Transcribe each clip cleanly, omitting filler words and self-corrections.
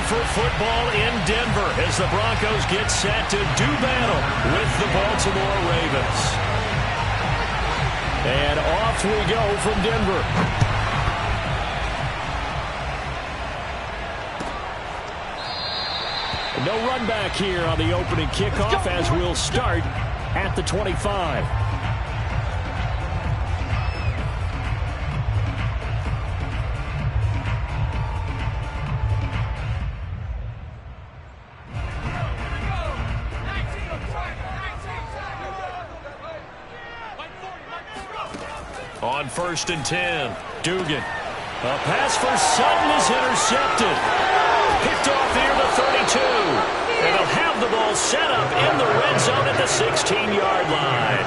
for football in Denver as the Broncos get set to do battle with the Baltimore Ravens. And off we go from Denver. No run back here on the opening kickoff as we'll start at the 25. On 1st and 10, Dugan. A pass for Sutton is intercepted. Picked off near the 32. And they'll have the ball set up in the red zone at the 16-yard line.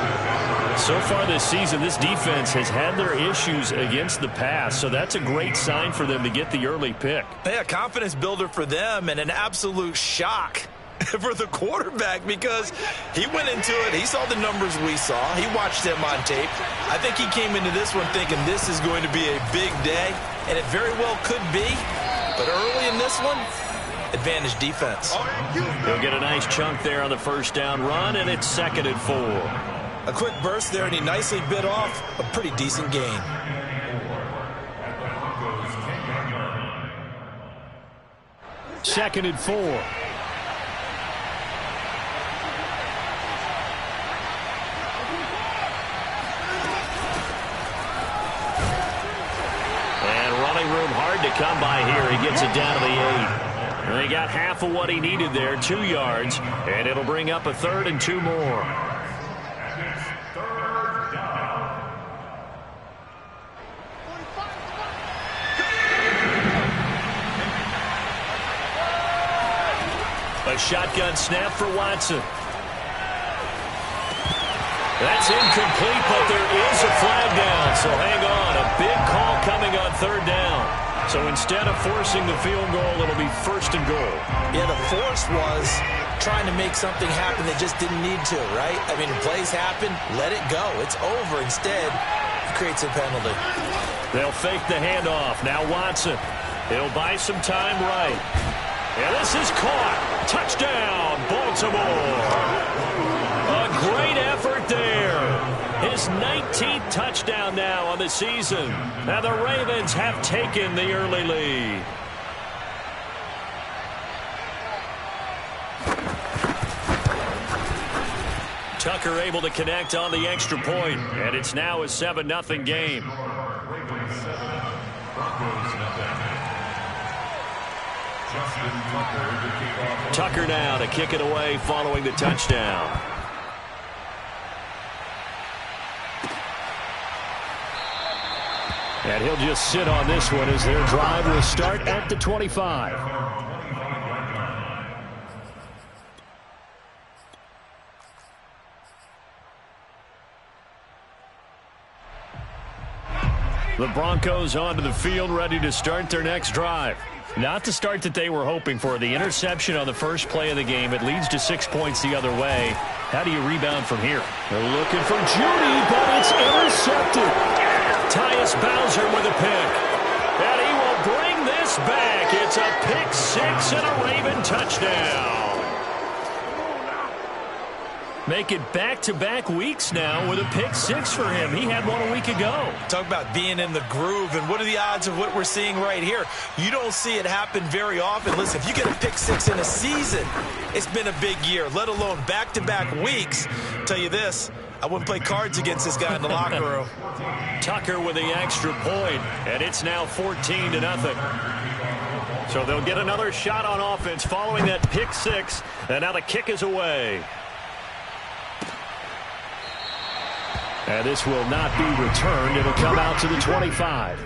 So far this season, this defense has had their issues against the pass, so that's a great sign for them to get the early pick. Yeah, confidence builder for them and an absolute shock for the quarterback because he went into it. He saw the numbers we saw. He watched them on tape. I think he came into this one thinking this is going to be a big day, and it very well could be. But early in this one, advantage defense. He'll get a nice chunk there on the first down run, and it's 2nd and 4. A quick burst there, and he nicely bit off a pretty decent gain. Second and 4. Room hard to come by here. He gets it down to the 8. And he got half of what he needed there, 2 yards, and it'll bring up a 3rd and 2 more. A shotgun snap for Watson. That's incomplete, but there is a flag down, so hang on. A big call coming on 3rd down. So instead of forcing the field goal, it'll be 1st and goal. Yeah, the force was trying to make something happen that just didn't need to, right? I mean, plays happen, let it go. It's over. Instead, it creates a penalty. They'll fake the handoff. Now Watson. He'll buy some time right. And this is caught. Touchdown, Baltimore. A great effort there. His 19th touchdown now on the season. Now the Ravens have taken the early lead. Tucker able to connect on the extra point, and it's now a 7-0 game. Tucker now to kick it away following the touchdown. And he'll just sit on this one as their drive will start at the 25. The Broncos onto the field, ready to start their next drive. Not the start that they were hoping for. The interception on the first play of the game. It leads to 6 points the other way. How do you rebound from here? They're looking for Judy, but it's intercepted. Tyus Bowser with a pick. And he will bring this back. It's a pick 6 and a Raven touchdown. Make it back-to-back weeks now with a pick 6 for him. He had one a week ago. Talk about being in the groove, and what are the odds of what we're seeing right here? You don't see it happen very often. Listen, if you get a pick 6 in a season, it's been a big year, let alone back-to-back weeks. I'll tell you this, I wouldn't play cards against this guy in the locker room. Tucker with the extra point, and it's now 14-0. So they'll get another shot on offense following that pick 6, and now the kick is away. And this will not be returned. It'll come out to the 25.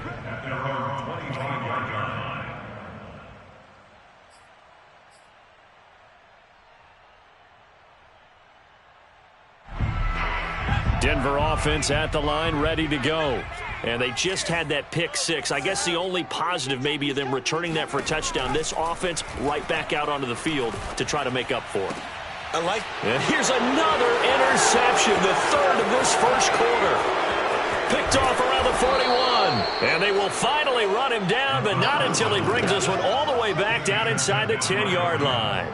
Denver offense at the line, ready to go. And they just had that pick 6. I guess the only positive maybe of them returning that for a touchdown. This offense right back out onto the field to try to make up for it. And here's another interception, the 3rd of this first quarter. Picked off around the 41. And they will finally run him down, but not until he brings this one all the way back down inside the 10-yard line.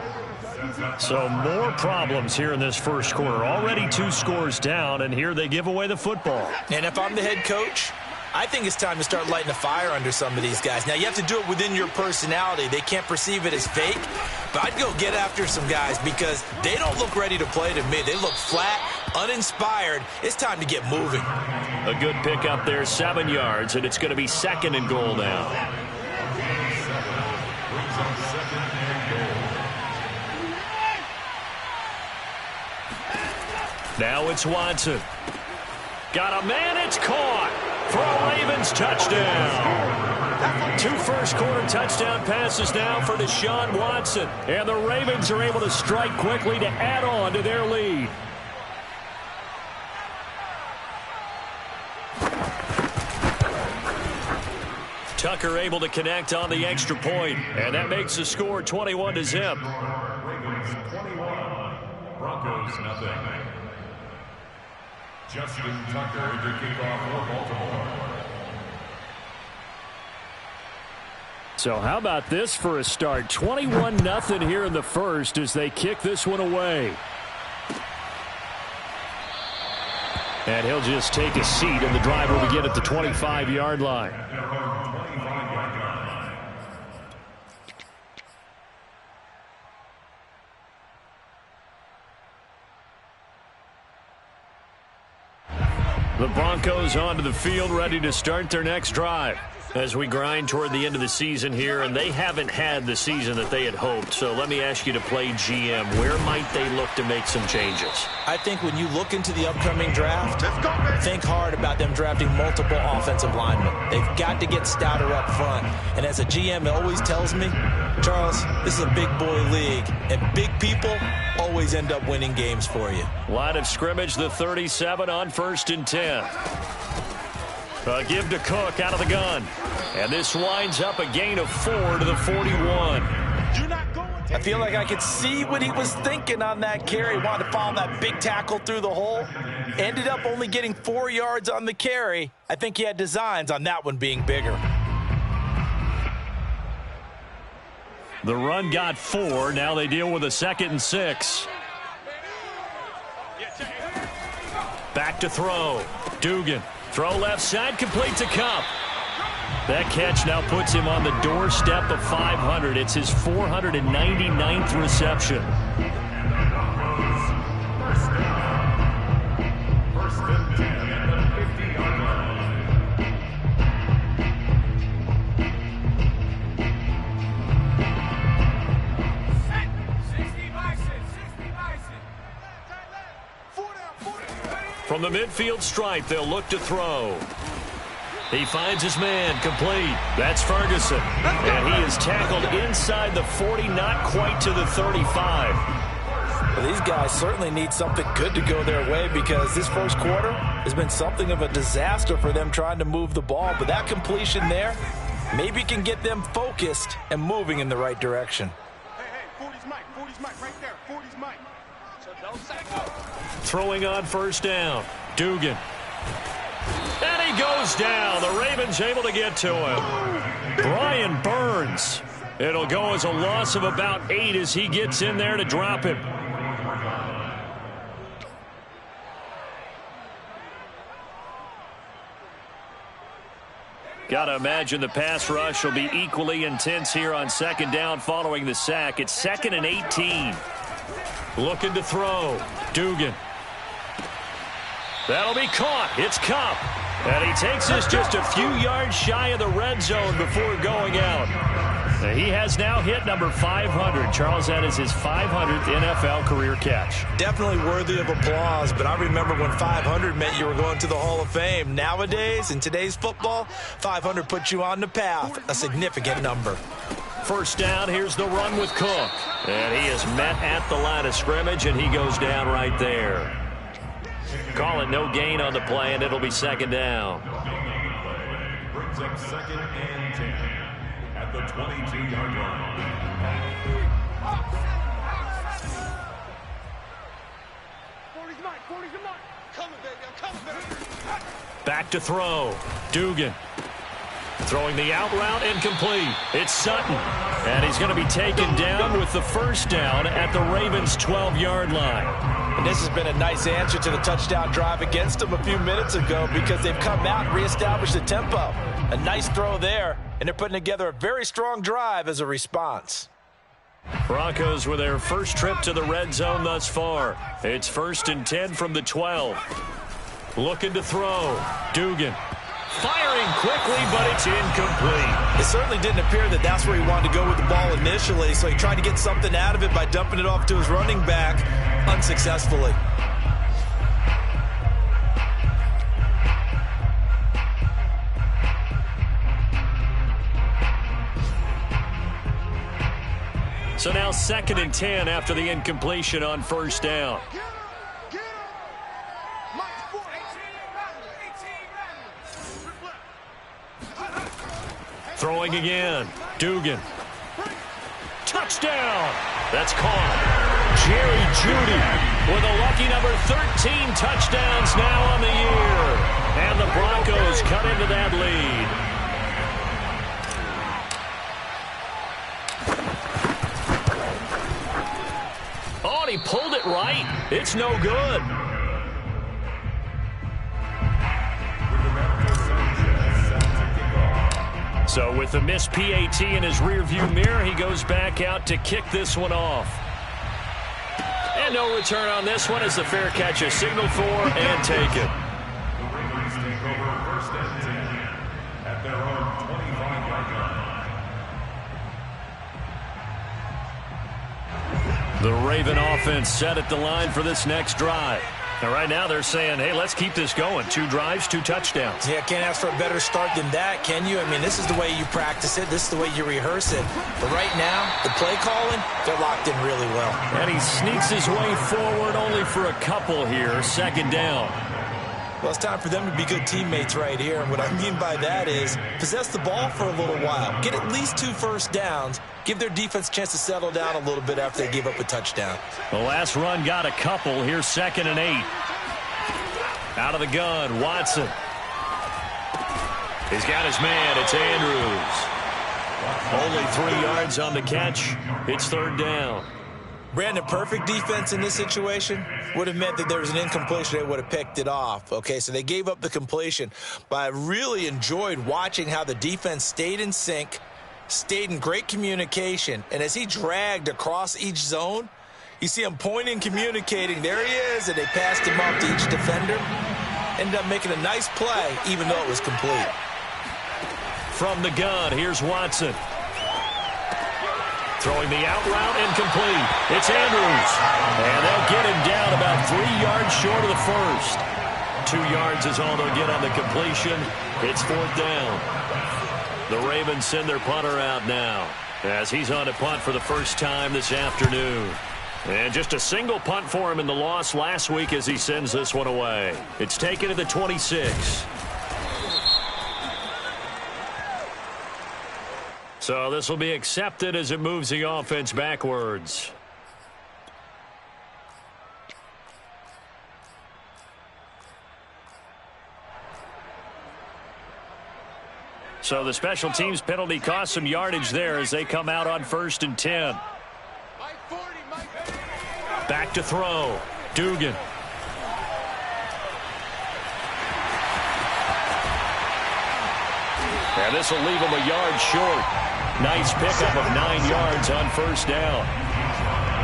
So more problems here in this first quarter. Already 2 scores down, and here they give away the football. And if I'm the head coach, I think it's time to start lighting a fire under some of these guys. Now, you have to do it within your personality. They can't perceive it as fake. But I'd go get after some guys because they don't look ready to play to me. They look flat, uninspired. It's time to get moving. A good pick up there, 7 yards, and it's going to be 2nd and goal now. Now it's Watson. Got a man, it's caught for a Ravens touchdown. 2 first-quarter touchdown passes now for Deshaun Watson. And the Ravens are able to strike quickly to add on to their lead. Tucker able to connect on the extra point, and that makes the score 21-0. Ravens 21, Broncos nothing. Justin Tucker into kickoff for Baltimore. So how about this for a start? 21-0 here in the first as they kick this one away. And he'll just take a seat, and the drive will begin at the 25-yard line. The Broncos onto the field, ready to start their next drive as we grind toward the end of the season here, and they haven't had the season that they had hoped. So let me ask you to play GM. Where might they look to make some changes? I think when you look into the upcoming draft, think hard about them drafting multiple offensive linemen. They've got to get stouter up front. And as a GM, it always tells me, Charles, this is a big boy league, and big people always end up winning games for you. Line of scrimmage, the 37 on 1st and 10. A give to Cook out of the gun. And this winds up a gain of 4 to the 41. I feel like I could see what he was thinking on that carry. Wanted to follow that big tackle through the hole. Ended up only getting 4 yards on the carry. I think he had designs on that one being bigger. The run got 4. Now they deal with a 2nd and 6. Back to throw. Dugan. Throw left side, complete to Cup. That catch now puts him on the doorstep of 500. It's his 499th reception. First and 10 at the 50-yard line. From the midfield stripe, they'll look to throw. He finds his man, complete. That's Ferguson. And he is tackled inside the 40, not quite to the 35. Well, these guys certainly need something good to go their way because this first quarter has been something of a disaster for them trying to move the ball. But that completion there maybe can get them focused and moving in the right direction. Hey, 40's Mike right there. 40's Mike. So don't say go. Throwing on 1st down. Dugan. And he goes down. The Ravens able to get to him. Brian Burns. It'll go as a loss of about 8 as he gets in there to drop him. Got to imagine the pass rush will be equally intense here on 2nd down following the sack. It's 2nd and 18. Looking to throw. Dugan. That'll be caught. It's Cup. And he takes this just a few yards shy of the red zone before going out. He has now hit number 500. Charles, that is his 500th NFL career catch. Definitely worthy of applause, but I remember when 500 meant you were going to the Hall of Fame. Nowadays, in today's football, 500 puts you on the path, a significant number. 1st down, here's the run with Cook. And he is met at the line of scrimmage, and he goes down right there. Call it no gain on the play, and it'll be 2nd down. Brings up 2nd and 10 at the 22-yard line. 40's Mike. Coming, baby. I'm coming, baby. Back to throw. Dugan. Throwing the out route incomplete. It's Sutton. And he's going to be taken down with the first down at the Ravens' 12-yard line. And this has been a nice answer to the touchdown drive against them a few minutes ago because they've come out and reestablished the tempo. A nice throw there, and they're putting together a very strong drive as a response. Broncos with their first trip to the red zone thus far. It's 1st and 10 from the 12. Looking to throw. Dugan. Firing quickly, but it's incomplete. It certainly didn't appear that that's where he wanted to go with the ball initially, so he tried to get something out of it by dumping it off to his running back unsuccessfully. So now 2nd and 10 after the incompletion on first down. Throwing again. Dugan. Touchdown. That's caught. Jerry Jeudy with a lucky number 13 touchdowns now on the year. And the Broncos cut into that lead. Oh, and he pulled it right. It's no good. So with the missed PAT in his rearview mirror, he goes back out to kick this one off. And no return on this one as the fair catch is signaled for and taken. The Ravens take over 1st and 10 at their own 25-yard line. The Raven offense set at the line for this next drive. And right now they're saying, hey, let's keep this going. 2 drives, 2 touchdowns. Yeah, can't ask for a better start than that, can you? I mean, this is the way you practice it. This is the way you rehearse it. But right now, the play calling, they're locked in really well. And he sneaks his way forward only for a couple here. 2nd down. Well, it's time for them to be good teammates right here. And what I mean by that is possess the ball for a little while. Get at least 2 first downs. Give their defense a chance to settle down a little bit after they give up a touchdown. The last run got a couple. Here's 2nd and 8. Out of the gun, Watson. He's got his man. It's Andrews. Only 3 yards on the catch. It's 3rd down. Brandon, perfect defense in this situation would have meant that there was an incompletion. They would have picked it off. Okay, so they gave up the completion. But I really enjoyed watching how the defense stayed in sync, stayed in great communication. And as he dragged across each zone, you see him pointing, communicating. There he is, and they passed him up to each defender. Ended up making a nice play, even though it was complete. From the gun, here's Watson. Throwing the out route, incomplete. It's Andrews. And they'll get him down about 3 yards short of the first. 2 yards is all they'll get on the completion. It's 4th down. The Ravens send their punter out now as he's on to punt for the first time this afternoon. And just a single punt for him in the loss last week as he sends this one away. It's taken to the 26. So this will be accepted as it moves the offense backwards. So the special teams penalty cost some yardage there as they come out on 1st and 10. Back to throw. Dugan. And this will leave him a yard short. Nice pickup of 9 yards on 1st down.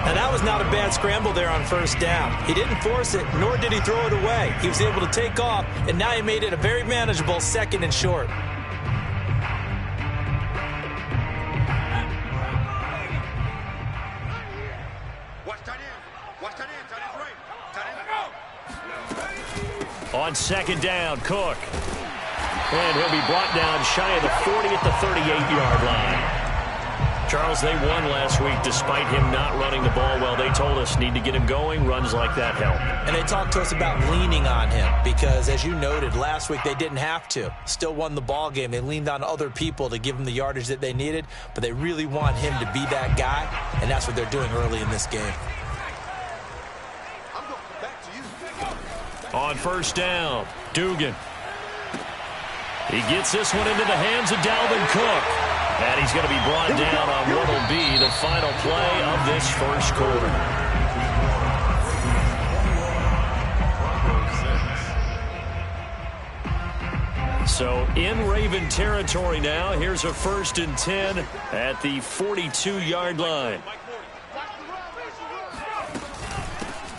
And that was not a bad scramble there on 1st down. He didn't force it, nor did he throw it away. He was able to take off, and now he made it a very manageable 2nd and short. On 2nd down, Cook. And he'll be brought down shy of the 40 at the 38-yard line. Charles, they won last week despite him not running the ball well. They told us need to get him going. Runs like that help. And they talked to us about leaning on him because, as you noted, last week they didn't have to. Still won the ball game. They leaned on other people to give them the yardage that they needed, but they really want him to be that guy, and that's what they're doing early in this game. On 1st down, Dugan. He gets this one into the hands of Dalvin Cook. And he's going to be brought down on what will be the final play of this first quarter. So in Raven territory now. Here's a 1st and 10 at the 42-yard line.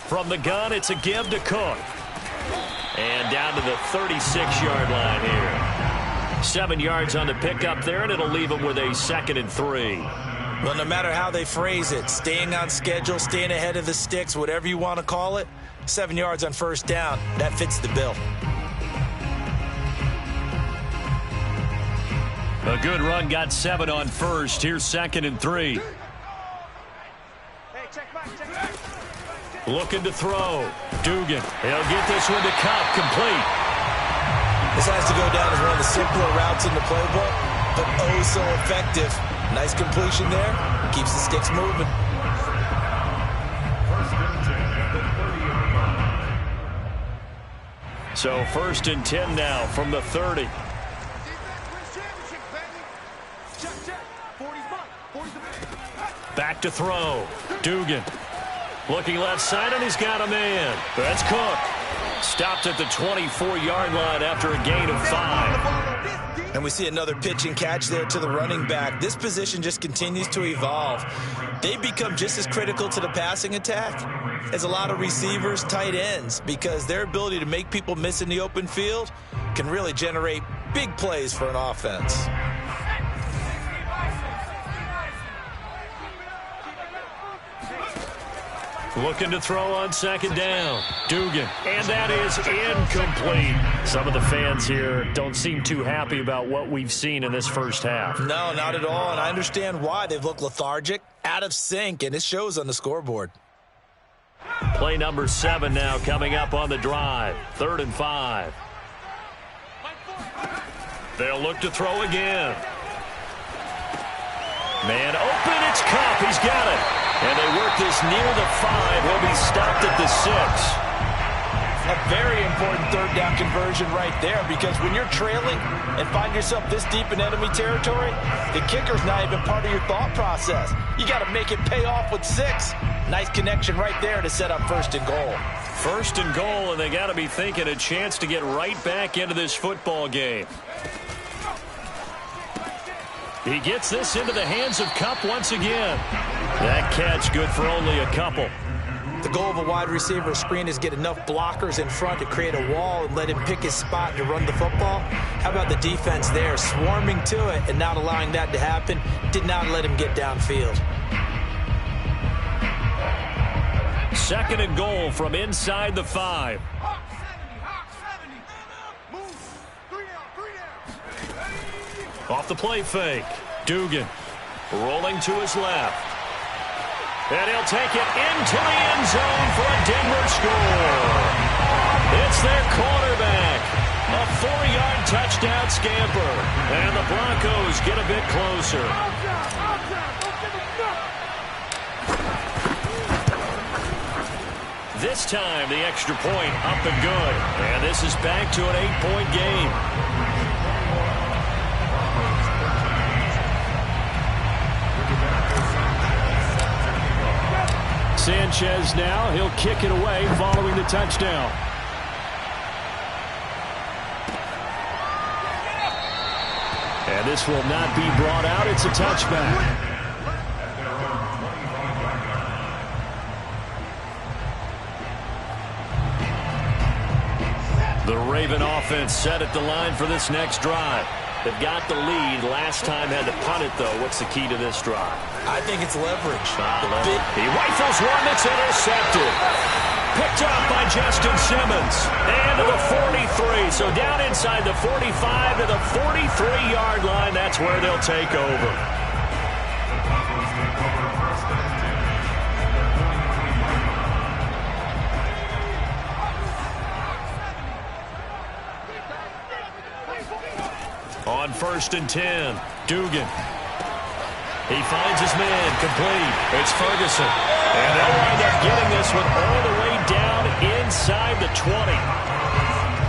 From the gun, it's a give to Cook. And down to the 36-yard line here. 7 yards on the pickup there, and it'll leave them with a 2nd and 3. Well, no matter how they phrase it, staying on schedule, staying ahead of the sticks, whatever you want to call it, 7 yards on 1st down, that fits the bill. A good run, got 7 on 1st. Here's 2nd and 3. Looking to throw. Dugan. He'll get this one to Cup. Complete. This has to go down as one of the simpler routes in the playbook, but oh so effective. Nice completion there. Keeps the sticks moving. So 1st and 10 now from the 30. Back to throw. Dugan. Looking left side, and he's got a man. That's Cook. Stopped at the 24-yard line after a gain of 5. And we see another pitch and catch there to the running back. This position just continues to evolve. They become just as critical to the passing attack as a lot of receivers, tight ends, because their ability to make people miss in the open field can really generate big plays for an offense. Looking to throw on 2nd down. Dugan. And that is incomplete. Some of the fans here don't seem too happy about what we've seen in this first half. No, not at all, and I understand why. They've looked lethargic, out of sync, and it shows on the scoreboard. Play number 7 now coming up on the drive. 3rd and 5. They'll look to throw again. Man open, it's Cup. He's got it. And they work this near the 5. He'll be stopped at the 6. A very important 3rd down conversion right there, because when you're trailing and find yourself this deep in enemy territory, the kicker's not even part of your thought process. You got to make it pay off with 6. Nice connection right there to set up 1st and goal. 1st and goal, and they got to be thinking a chance to get right back into this football game. He gets this into the hands of Cup once again. That catch good for only a couple. The goal of a wide receiver screen is get enough blockers in front to create a wall and let him pick his spot to run the football. How about the defense there, swarming to it and not allowing that to happen? Did not let him get downfield. 2nd and goal from inside the 5. Off the play fake. Dugan rolling to his left. And he'll take it into the end zone for a Denver score. It's their quarterback. A 4-yard touchdown scamper. And the Broncos get a bit closer. This time the extra point up and good. And this is back to an 8-point game. Sanchez now, he'll kick it away following the touchdown. And this will not be brought out. It's a touchback. The Raven offense set at the line for this next drive. They've got the lead. Last time had to punt it, though. What's the key to this drive? I think it's leverage. He rifles one that's intercepted. Picked up by Justin Simmons. And to the 43. So down inside the 45 to the 43-yard line. That's where they'll take over. On 1st and 10, Dugan. He finds his man, complete. It's Ferguson. And they'll wind up getting this one all the way down inside the 20.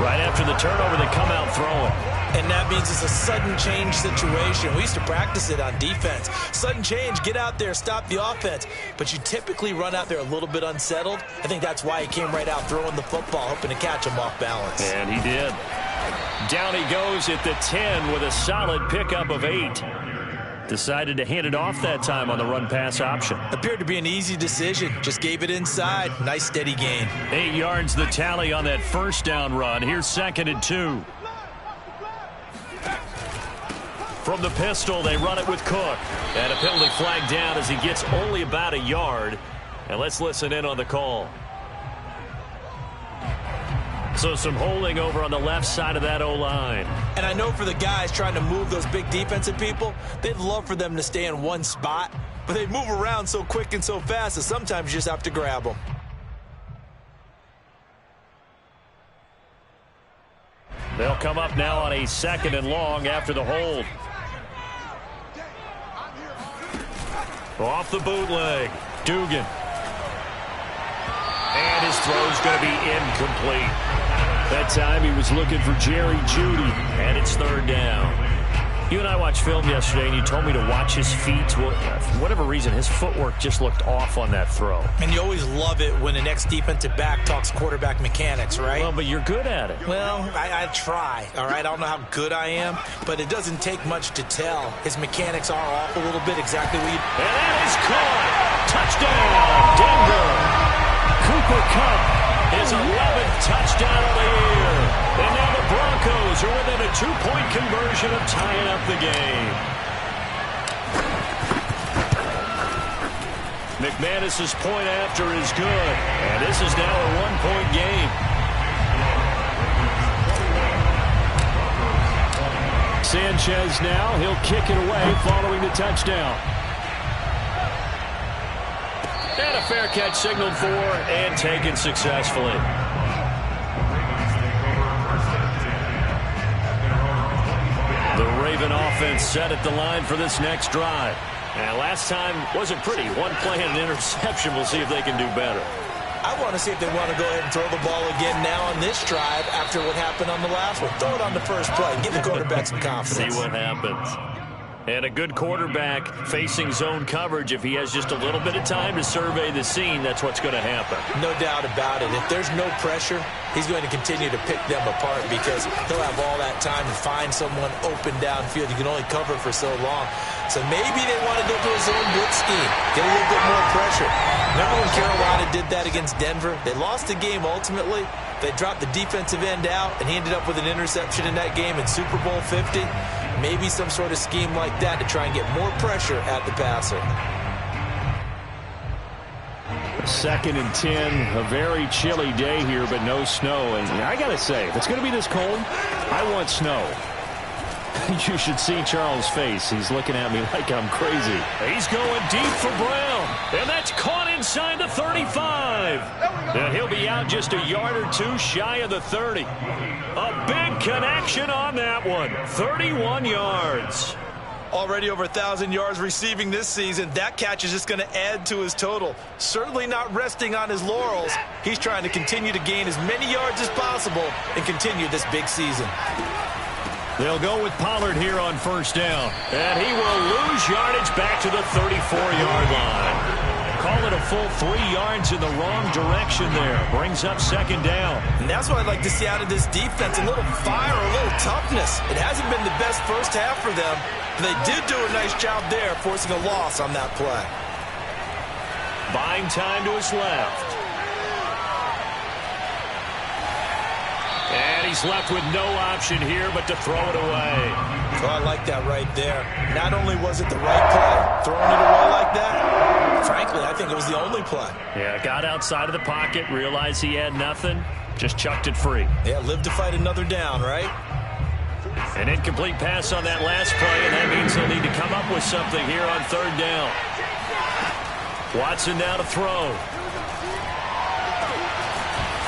Right after the turnover, they come out throwing. And that means it's a sudden change situation. We used to practice it on defense. Sudden change, get out there, stop the offense. But you typically run out there a little bit unsettled. I think that's why he came right out throwing the football, hoping to catch him off balance. And he did. Down he goes at the 10 with a solid pickup of 8. Decided to hand it off that time on the run-pass option. Appeared to be an easy decision. Just gave it inside. Nice steady gain. 8 yards the tally on that first down run. Here's 2nd and 2. From the pistol, they run it with Cook. And a penalty flag down as he gets only about a yard. And let's listen in on the call. So some holding over on the left side of that O-line. And I know for the guys trying to move those big defensive people, they'd love for them to stay in one spot. But they move around so quick and so fast that sometimes you just have to grab them. They'll come up now on a 2nd and long after the hold. Off the bootleg, Dugan. And his throw's going to be incomplete. That time he was looking for Jerry Jeudy, and it's 3rd down. You and I watched film yesterday, and you told me to watch his feet. Well, for whatever reason, his footwork just looked off on that throw. And you always love it when an ex-defensive back talks quarterback mechanics, right? Well, but you're good at it. Well, I try, all right? I don't know how good I am, but it doesn't take much to tell. His mechanics are off a little bit, exactly what you... And that is caught! Touchdown, Denver! Cooper Kupp, his 11th touchdown of the year. And now the Broncos are within a 2-point conversion of tying up the game. McManus's point after is good. And this is now a 1-point game. Sanchez now, he'll kick it away following the touchdown. And a fair catch signaled for and taken successfully. The Raven offense set at the line for this next drive. And last time wasn't pretty. One play and an interception. We'll see if they can do better. I want to see if they want to go ahead and throw the ball again now on this drive after what happened on the last one. Throw it on the first play. Give the quarterback some confidence. See what happens. And a good quarterback facing zone coverage. If he has just a little bit of time to survey the scene, that's what's going to happen. No doubt about it. If there's no pressure, he's going to continue to pick them apart because he'll have all that time to find someone open downfield. You can only cover for so long. So maybe they want to go to a zone blitz scheme, get a little bit more pressure. Remember when Carolina did that against Denver? They lost the game ultimately. They dropped the defensive end out, and he ended up with an interception in that game in Super Bowl 50. Maybe some sort of scheme like that to try and get more pressure at the passer. 2nd and 10, a very chilly day here, but no snow. And I got to say, if it's going to be this cold, I want snow. You should see Charles' face. He's looking at me like I'm crazy. He's going deep for Brown. And that's caught inside the 35. And he'll be out just a yard or two shy of the 30. A big connection on that one. 31 yards. Already over 1,000 yards receiving this season. That catch is just going to add to his total. Certainly not resting on his laurels. He's trying to continue to gain as many yards as possible and continue this big season. They'll go with Pollard here on first down. And he will lose yardage back to the 34-yard line. Call it a full 3 yards in the wrong direction there. Brings up 2nd down. And that's what I'd like to see out of this defense. A little fire, a little toughness. It hasn't been the best first half for them. But they did do a nice job there, forcing a loss on that play. Buying time to his left. And he's left with no option here but to throw it away. Oh, I like that right there. Not only was it the right play, throwing it away like that, frankly, I think it was the only play. Yeah, got outside of the pocket, realized he had nothing, just chucked it free. Yeah, live to fight another down, right? An incomplete pass on that last play, and that means they'll need to come up with something here on 3rd down. Watson now to throw.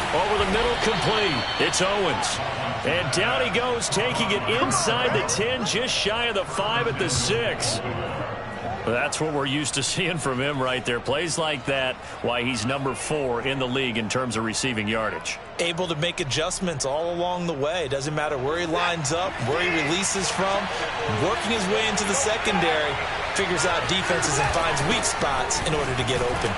Over the middle, complete. It's Owens. And down he goes, taking it inside the 10, just shy of the 5 at the 6. That's what we're used to seeing from him right there. Plays like that, why he's number 4 in the league in terms of receiving yardage. Able to make adjustments all along the way. Doesn't matter where he lines up, where he releases from. Working his way into the secondary, figures out defenses and finds weak spots in order to get open.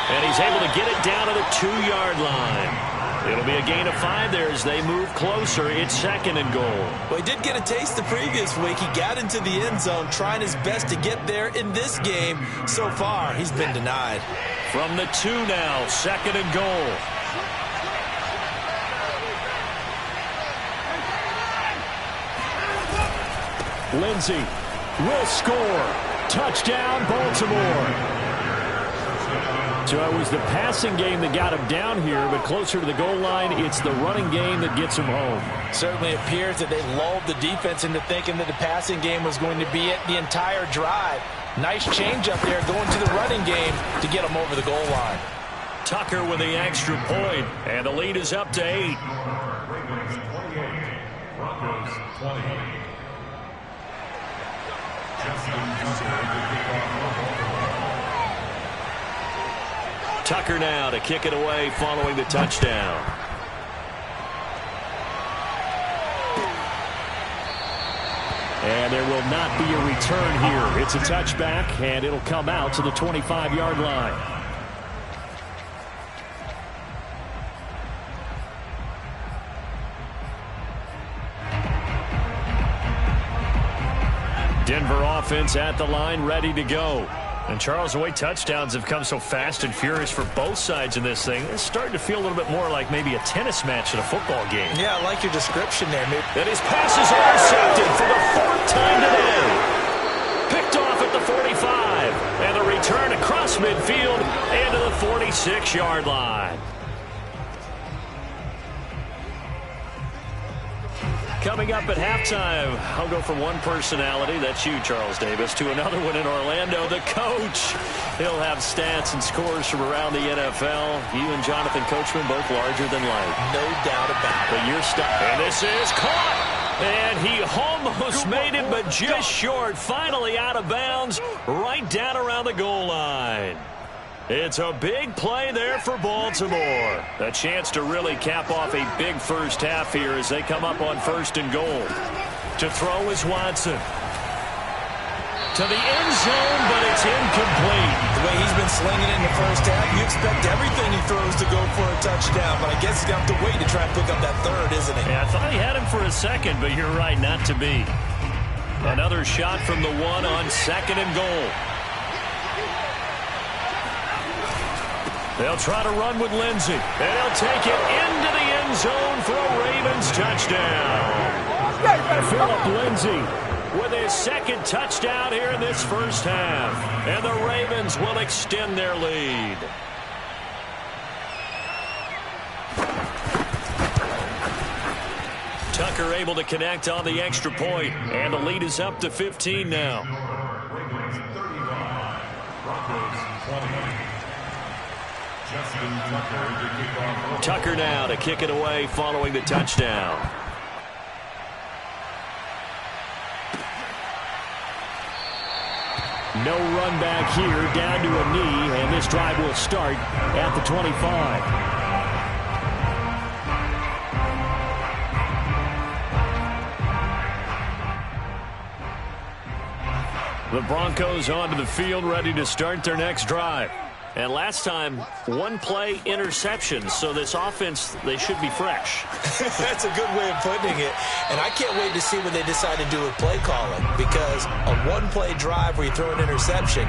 And he's able to get it down to the 2-yard line. It'll be a gain of 5 there as they move closer. It's 2nd and goal. Well, he did get a taste the previous week. He got into the end zone, trying his best to get there in this game. So far, he's been denied. From the 2 now, 2nd and goal. Lindsey will score. Touchdown, Baltimore. So it was the passing game that got him down here, but closer to the goal line, it's the running game that gets him home. Certainly appears that they lulled the defense into thinking that the passing game was going to be it the entire drive. Nice change up there going to the running game to get him over the goal line. Tucker with the extra point, and the lead is up to 8. Ravens 28, Broncos 20. Tucker now to kick it away following the touchdown. And there will not be a return here. It's a touchback, and it'll come out to the 25-yard line. Denver offense at the line, ready to go. And, Charles, the way touchdowns have come so fast and furious for both sides in this thing, it's starting to feel a little bit more like maybe a tennis match in a football game. Yeah, I like your description there. And his pass is intercepted for the 4th time today. Picked off at the 45. And the return across midfield and to the 46-yard line. Coming up at halftime, I'll go from one personality, that's you, Charles Davis, to another one in Orlando, the coach. He'll have stats and scores from around the NFL. You and Jonathan Coachman both larger than life. No doubt about it. But you're stuck. And this is caught. And he almost made it, but just short. Finally out of bounds, right down around the goal line. It's a big play there for Baltimore. A chance to really cap off a big first half here as they come up on 1st and goal. To throw is Watson. To the end zone, but it's incomplete. The way he's been slinging in the first half, you expect everything he throws to go for a touchdown, but I guess he's going to have to wait to try and pick up that 3rd, isn't he? Yeah, I thought he had him for a second, but you're right, not to be. Another shot from the 1 on 2nd and goal. They'll try to run with Lindsey, and he'll take it into the end zone for a Ravens touchdown. Philip Lindsey with his 2nd touchdown here in this first half. And the Ravens will extend their lead. Tucker able to connect on the extra point, and the lead is up to 15 now. Ravens 35, Broncos 20. Tucker now to kick it away following the touchdown. No run back here, down to a knee, and this drive will start at the 25. The Broncos onto the field, ready to start their next drive. And last time, 1-play interception, so this offense, they should be fresh. That's a good way of putting it. And I can't wait to see what they decide to do with play calling, because a 1-play drive where you throw an interception,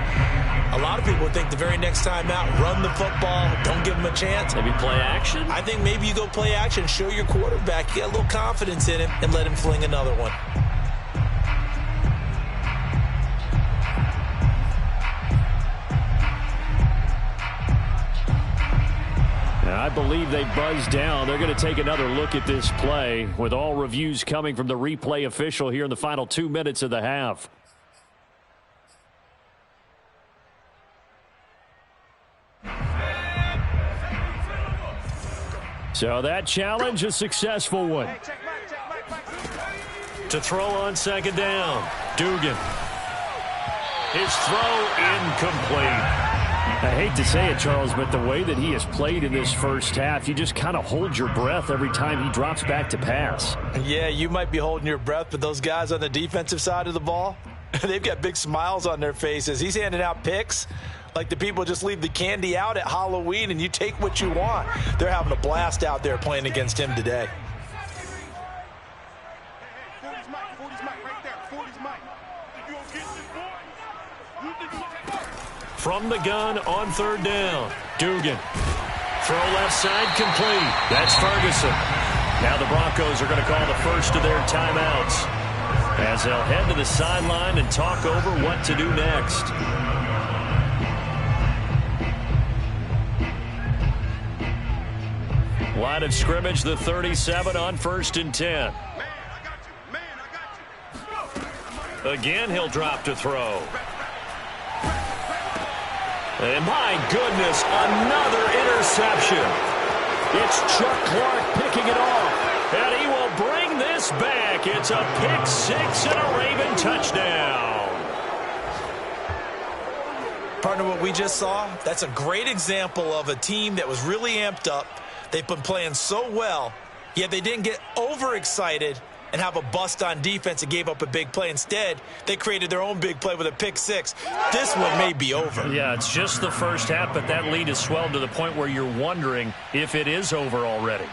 a lot of people think the very next time out, run the football, don't give them a chance. Maybe play action? I think maybe you go play action, show your quarterback, you get a little confidence in him, and let him fling another one. I believe they buzzed down. They're going to take another look at this play with all reviews coming from the replay official here in the final 2 minutes of the half. So that challenge, a successful one. To throw on 2nd down, Dugan. His throw incomplete. I hate to say it, Charles, but the way that he has played in this first half, you just kind of hold your breath every time he drops back to pass. Yeah, you might be holding your breath, but those guys on the defensive side of the ball, they've got big smiles on their faces. He's handing out picks like the people just leave the candy out at Halloween and you take what you want. They're having a blast out there playing against him today. 40's Mike, right there. 40's Mike. You gonna get this boy? You think you From the gun on third down. Dugan. Throw left side complete. That's Ferguson. Now the Broncos are going to call the first of their timeouts as they'll head to the sideline and talk over what to do next. Line of scrimmage, the 37 on 1st and 10. Man, I got you. Again, he'll drop to throw. And my goodness, another interception. It's Chuck Clark picking it off. And he will bring this back. It's a pick six and a Raven touchdown. Partner, what we just saw, that's a great example of a team that was really amped up. They've been playing so well, yet they didn't get overexcited and have a bust on defense and gave up a big play. Instead, they created their own big play with a pick six. This one may be over. Yeah, it's just the first half, but that lead has swelled to the point where you're wondering if it is over already.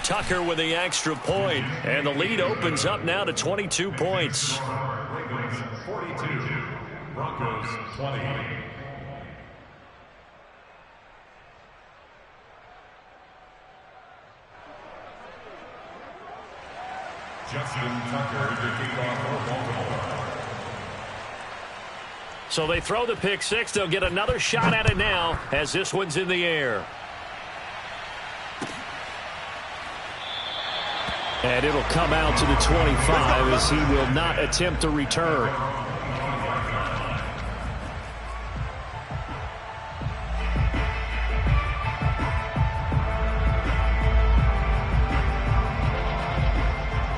Tucker with the extra point, and the lead opens up now to 22 points. Ravens 42, Broncos 20. Justin Tucker to kick off for Baltimore. So they throw the pick six. They'll get another shot at it now as this one's in the air. And it'll come out to the 25 as he will not attempt to return.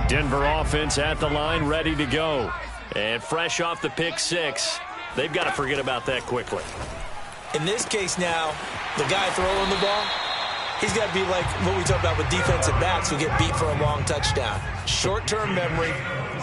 Denver offense at the line, ready to go. And fresh off the pick six, they've got to forget about that quickly. In this case now, the guy throwing the ball, he's got to be like what we talk about with defensive backs who get beat for a long touchdown. Short-term memory,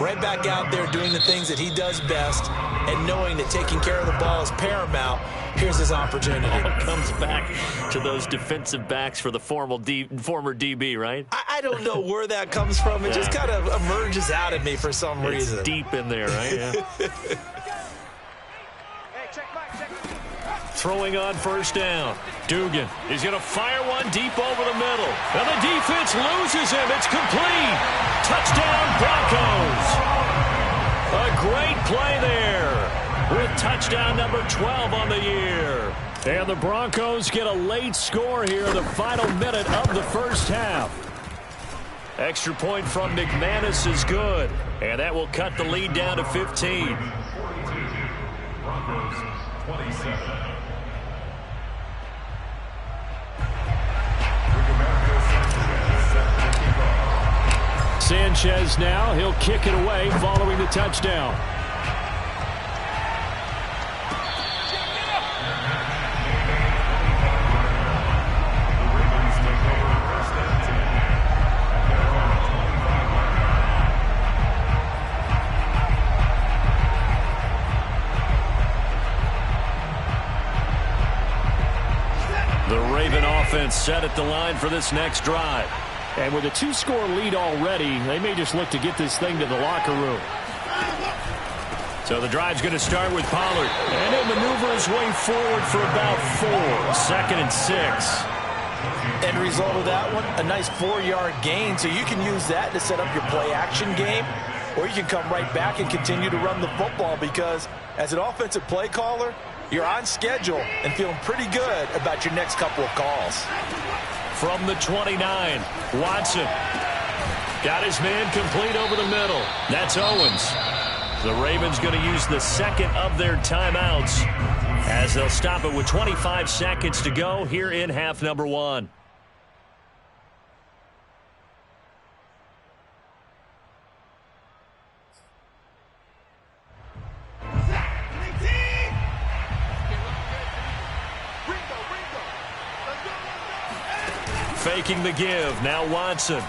right back out there doing the things that he does best, and knowing that taking care of the ball is paramount. Here's his opportunity. All comes back to those defensive backs for the former DB, right? I don't know where that comes from. It just kind of emerges out of me for some reason. It's deep in there, right? Yeah. Hey, check Mike, check. Throwing on first down. Dugan is going to fire one deep over the middle. And the defense loses him. It's complete. Touchdown, Broncos. A great play there with touchdown number 12 on the year. And the Broncos get a late score here in the final minute of the first half. Extra point from McManus is good. And that will cut the lead down to 15. 42, Broncos 27. Sanchez now, he'll kick it away following the touchdown. The Raven offense set at the line for this next drive. And with a two-score lead already, they may just look to get this thing to the locker room. So the drive's going to start with Pollard. And he'll maneuver his way forward for about 4. 2nd and 6. End result of that one, a nice 4-yard gain. So you can use that to set up your play-action game, or you can come right back and continue to run the football because as an offensive play caller, you're on schedule and feeling pretty good about your next couple of calls. From the 29, Watson got his man complete over the middle. That's Owens. The Ravens going to use the second of their timeouts as they'll stop it with 25 seconds to go here in half number 1. faking the give. Now Watson.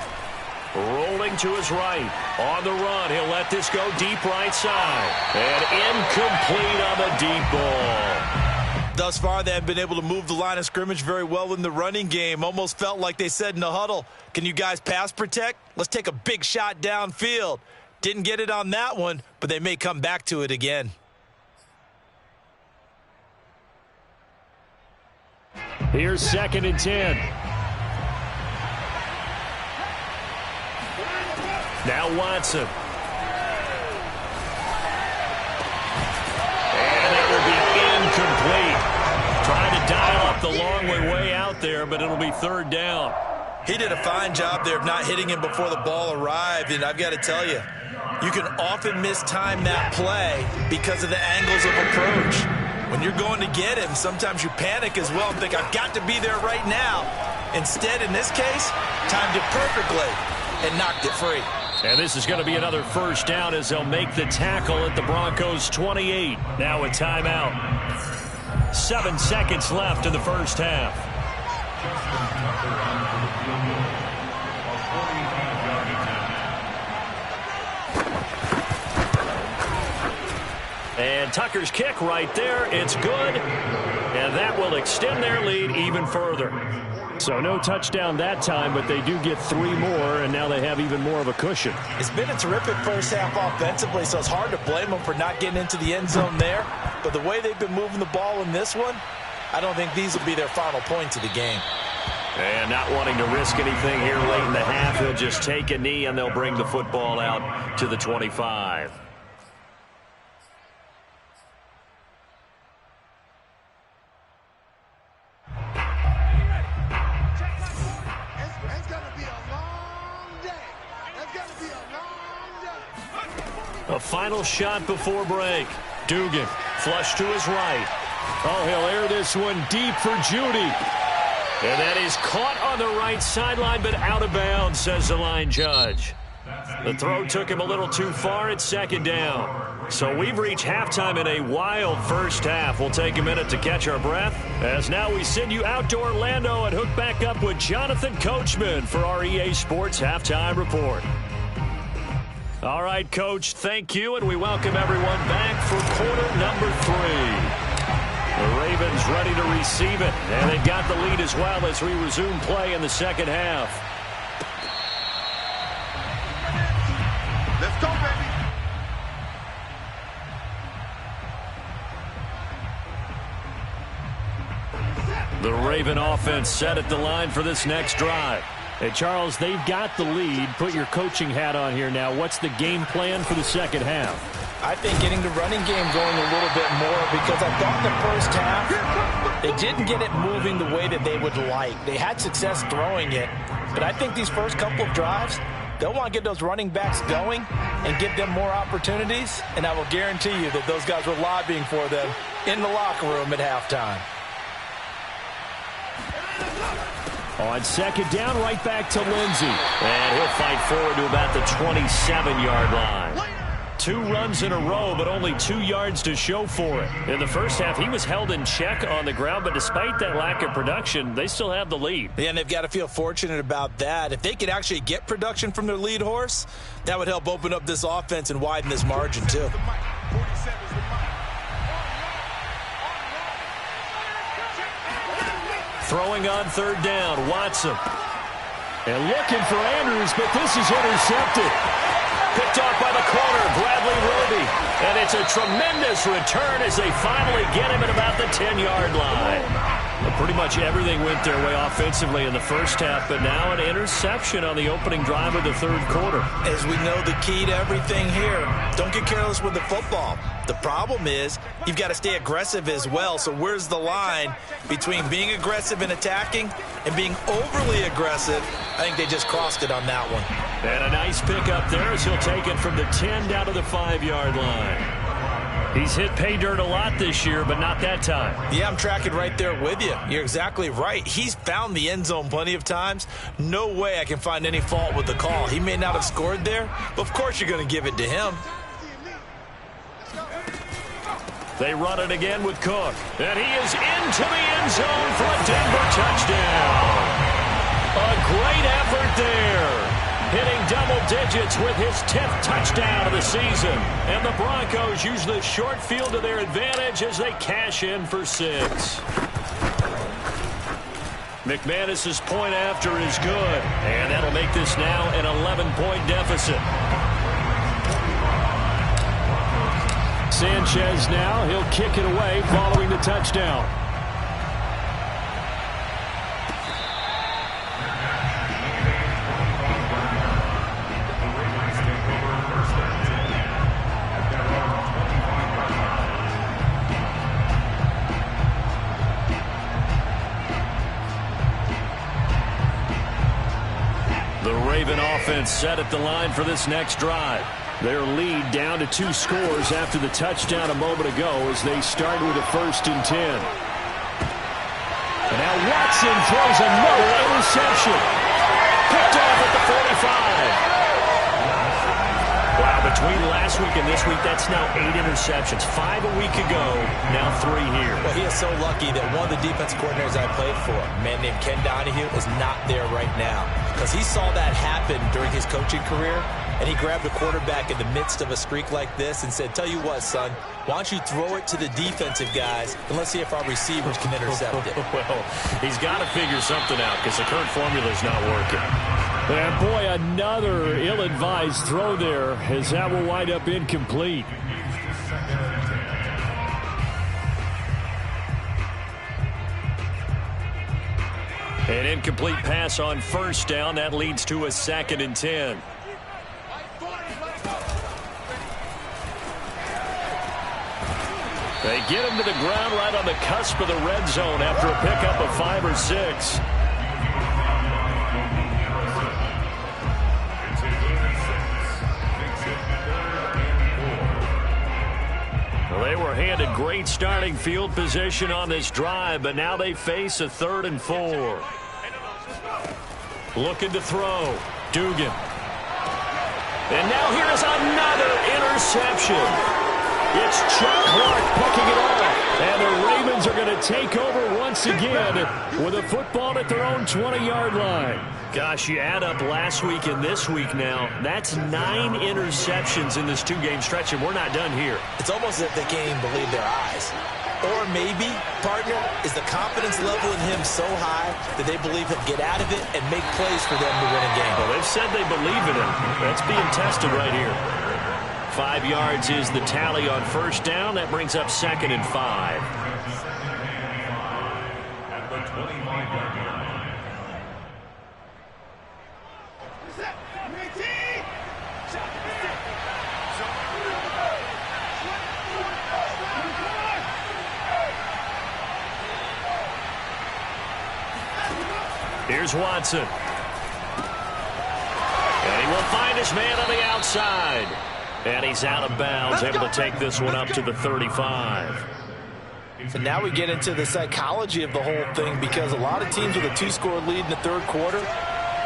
Rolling to his right. On the run. He'll let this go deep right side. And incomplete on the deep ball. Thus far, they have been able to move the line of scrimmage very well in the running game. Almost felt like they said in the huddle, can you guys pass protect? Let's take a big shot downfield. Didn't get it on that one, but they may come back to it again. Here's 2nd and 10. Now Watson. And it will be incomplete. Trying to dial up the long way out there, but it'll be 3rd down. He did a fine job there of not hitting him before the ball arrived, and I've got to tell you, you can often mistime that play because of the angles of approach. When you're going to get him, sometimes you panic as well and think, I've got to be there right now. Instead, in this case, timed it perfectly and knocked it free. And this is going to be another 1st down as they'll make the tackle at the Broncos 28. Now a timeout. 7 seconds left in the 1st half. And Tucker's kick right there. It's good. And that will extend their lead even further. So no touchdown that time, but they do get 3 more, and now they have even more of a cushion. It's been a terrific 1st half offensively, so it's hard to blame them for not getting into the end zone there. But the way they've been moving the ball in this one, I don't think these will be their final points of the game. And not wanting to risk anything here late in the half, he'll just take a knee, and they'll bring the football out to the 25. A final shot before break. Dugan, flush to his right. Oh, he'll air this one deep for Judy. And that is caught on the right sideline, but out of bounds, says the line judge. The throw took him a little too far. It's 2nd down. So we've reached halftime in a wild 1st half. We'll take a minute to catch our breath, as now we send you out to Orlando and hook back up with Jonathan Coachman for our EA Sports Halftime Report. All right, Coach, thank you, and we welcome everyone back for quarter number 3. The Ravens ready to receive it, and they've got the lead as well as we resume play in the 2nd half. Let's go, baby. The Raven offense set at the line for this next drive. Hey, Charles, they've got the lead. Put your coaching hat on here now. What's the game plan for the 2nd half? I think getting the running game going a little bit more, because I thought in the 1st half they didn't get it moving the way that they would like. They had success throwing it, but I think these first couple of drives, they'll want to get those running backs going and give them more opportunities, and I will guarantee you that those guys were lobbying for them in the locker room at halftime. On 2nd down, right back to Lindsey. And he'll fight forward to about the 27-yard line. 2 runs in a row, but only 2 yards to show for it. In the 1st half, he was held in check on the ground, but despite that lack of production, they still have the lead. Yeah, and they've got to feel fortunate about that. If they could actually get production from their lead horse, that would help open up this offense and widen this margin, too. Throwing on 3rd down, Watson. And looking for Andrews, but this is intercepted. Picked off by the corner, Bradley Roby. And it's a tremendous return as they finally get him at about the 10-yard line. Well, pretty much everything went their way offensively in the 1st half, but now an interception on the opening drive of the 3rd quarter. As we know, the key to everything here, don't get careless with the football. The problem is you've got to stay aggressive as well. So where's the line between being aggressive and attacking and being overly aggressive? I think they just crossed it on that one. And a nice pickup there as he'll take it from the 10 down to the 5-yard line. He's hit pay dirt a lot this year, but not that time. Yeah, I'm tracking right there with you. You're exactly right. He's found the end zone plenty of times. No way I can find any fault with the call. He may not have scored there, but of course you're going to give it to him. They run it again with Cook. And he is into the end zone for a Denver touchdown. A great effort there. Hitting double digits with his 10th touchdown of the season. And the Broncos use the short field to their advantage as they cash in for 6. McManus's point after is good. And that'll make this now an 11-point deficit. Sanchez now, he'll kick it away following the touchdown. The Raven offense set at the line for this next drive. Their lead down to 2 scores after the touchdown a moment ago as they start with a 1st and 10. And now Watson throws another interception. Picked off at the 45. Wow, between last week and this week, that's now 8 interceptions. 5 a week ago, now 3 here. Well, he is so lucky that one of the defense coordinators I played for, a man named Ken Donahue, is not there right now. Because he saw that happen during his coaching career, and he grabbed a quarterback in the midst of a streak like this and said, tell you what, son, why don't you throw it to the defensive guys, and let's see if our receivers can intercept it. Well, he's got to figure something out because the current formula is not working. And boy, another ill-advised throw there as that will wind up incomplete. An incomplete pass on 1st down. That leads to a 2nd and 10. They get him to the ground right on the cusp of the red zone after a pickup of 5 or 6. Well, they were handed great starting field position on this drive, but now they face a 3rd and 4. Looking to throw. Dugan. And now here's another interception. It's Chuck Clark picking it off. And the Ravens are going to take over once again with a football at their own 20-yard line. Gosh, you add up last week and this week now, that's 9 interceptions in this 2-game stretch, and we're not done here. It's almost as if they can't even believe their eyes. Or maybe, partner, is the confidence level in him so high that they believe he'll get out of it and make plays for them to win a game. Well, they've said they believe in him. That's being tested right here. 5 yards is the tally on 1st down. That brings up 2nd and 5. At the 25-yard line. Here's Watson. And he will find his man on the outside. And he's out of bounds, able to take this one up to the 35. So now we get into the psychology of the whole thing, because a lot of teams with a 2-score lead in the 3rd quarter,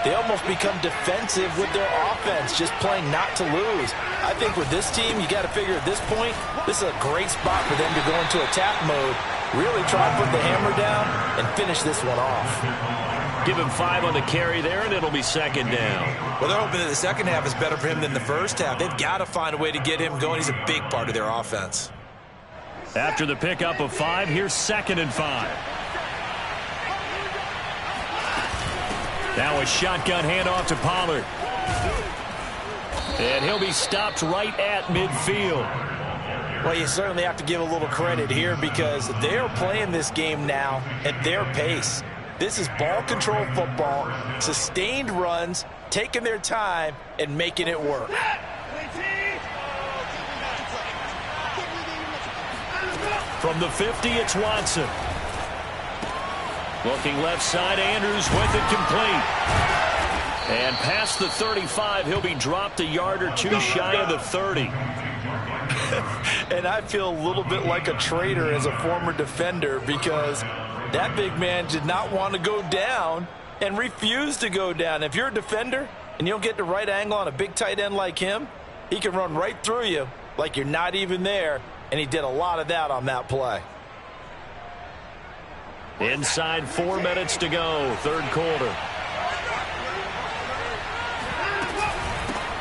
they almost become defensive with their offense, just playing not to lose. I think with this team, you got to figure at this point, this is a great spot for them to go into attack mode, really try to put the hammer down and finish this one off. Give him 5 on the carry there, and it'll be 2nd down. Well, they're hoping that the second half is better for him than the first half. They've got to find a way to get him going. He's a big part of their offense. After the pickup of 5, here's 2nd and 5. Now a shotgun handoff to Pollard. And he'll be stopped right at midfield. Well, you certainly have to give a little credit here because they're playing this game now at their pace. This is ball control football, sustained runs, taking their time, and making it work. From the 50, it's Watson. Looking left side, Andrews with it complete. And past the 35, he'll be dropped a yard or 2 shy of the 30. And I feel a little bit like a traitor as a former defender because that big man did not want to go down and refused to go down. If you're a defender and you don't get the right angle on a big tight end like him, he can run right through you like you're not even there, and he did a lot of that on that play. Inside 4 minutes to go, 3rd quarter.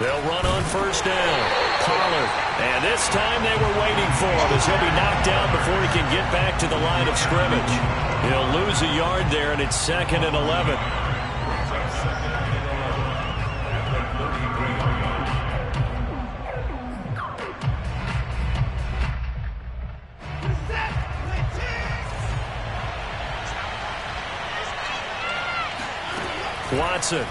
They'll run on first down. Pollard. And this time they were waiting for him as he'll be knocked down before he can get back to the line of scrimmage. He'll lose a yard there, and it's 2nd and 11. Watson.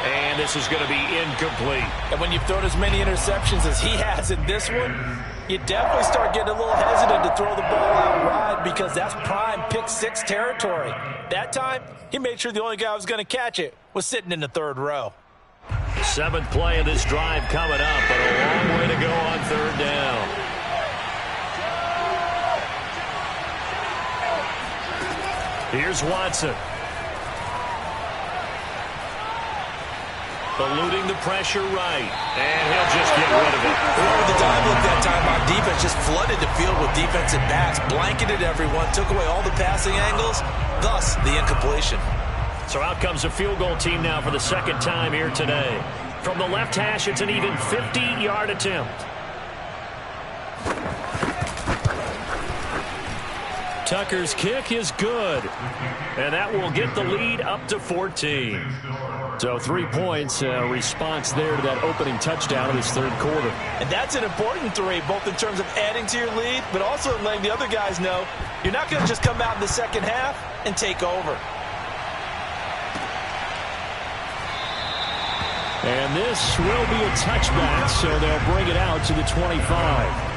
And this is going to be incomplete. And when you've thrown as many interceptions as he has in this one, you definitely start getting a little hesitant to throw the ball out wide because that's prime pick-6 territory. That time, he made sure the only guy who was going to catch it was sitting in the 3rd row. 7th play of this drive coming up, but a long way to go on 3rd down. Here's Watson. Eluding the pressure right. And he'll just get rid of it. Whoever the dive look that time on defense just flooded the field with defensive backs, blanketed everyone, took away all the passing angles, thus the incompletion. So out comes a field goal team now for the 2nd time here today. From the left hash, it's an even 50-yard attempt. Tucker's kick is good, and that will get the lead up to 14. So 3 points, response there to that opening touchdown in this 3rd quarter. And that's an important 3, both in terms of adding to your lead, but also letting the other guys know you're not going to just come out in the 2nd half and take over. And this will be a touchback, so they'll bring it out to the 25.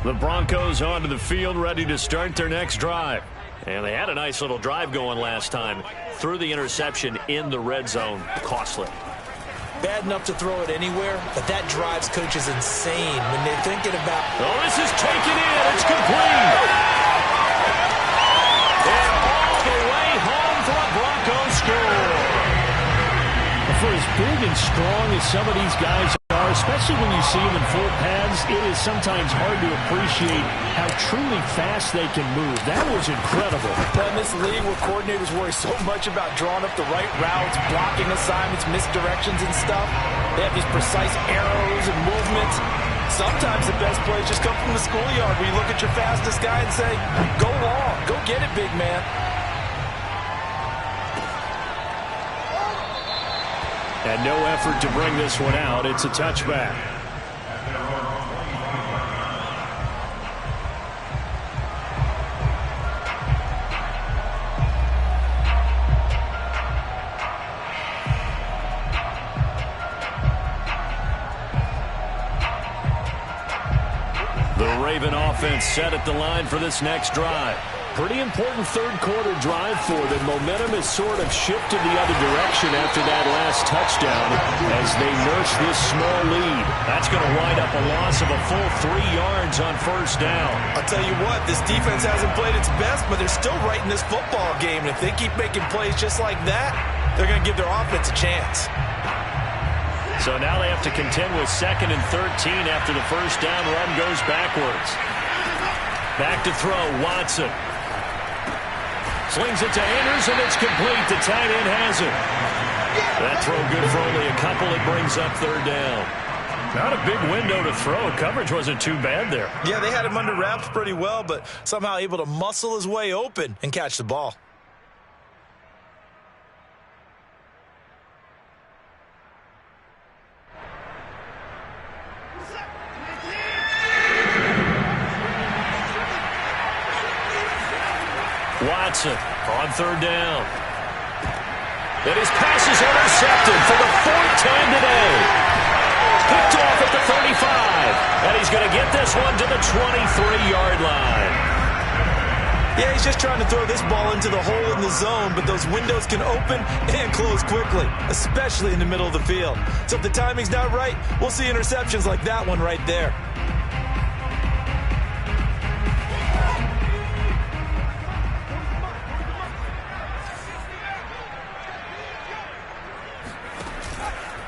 The Broncos onto the field, ready to start their next drive. And they had a nice little drive going last time. Threw the interception in the red zone. Costly. Bad enough to throw it anywhere, but that drives coaches insane when they're thinking about... Oh, this is taken in. It's complete. And all the way home for a Broncos score. For as big and strong as some of these guys are, especially when you see them in full pads, it is sometimes hard to appreciate how truly fast they can move. That was incredible. But in this league where coordinators worry so much about drawing up the right routes, blocking assignments, misdirections and stuff, they have these precise arrows and movements. Sometimes the best plays just come from the schoolyard where you look at your fastest guy and say, go long, go get it, big man. And no effort to bring this one out. It's a touchback. The Raven offense set at the line for this next drive. Pretty important 3rd quarter drive for them. Momentum has sort of shifted the other direction after that last touchdown as they nurse this small lead. That's going to wind up a loss of a full 3 yards on first down. I'll tell you what, this defense hasn't played its best, but they're still right in this football game. And if they keep making plays just like that, they're going to give their offense a chance. So now they have to contend with 2nd and 13 after the first down run goes backwards. Back to throw, Watson. Slings it to Andrews, and it's complete. The tight end has it. That throw good for only a couple. It brings up 3rd down. Not a big window to throw. Coverage wasn't too bad there. Yeah, they had him under wraps pretty well, but somehow able to muscle his way open and catch the ball. Watson on 3rd down. And his pass is intercepted for the 4th time today. Picked off at the 35. And he's going to get this one to the 23-yard line. Yeah, he's just trying to throw this ball into the hole in the zone, but those windows can open and close quickly, especially in the middle of the field. So if the timing's not right, we'll see interceptions like that one right there.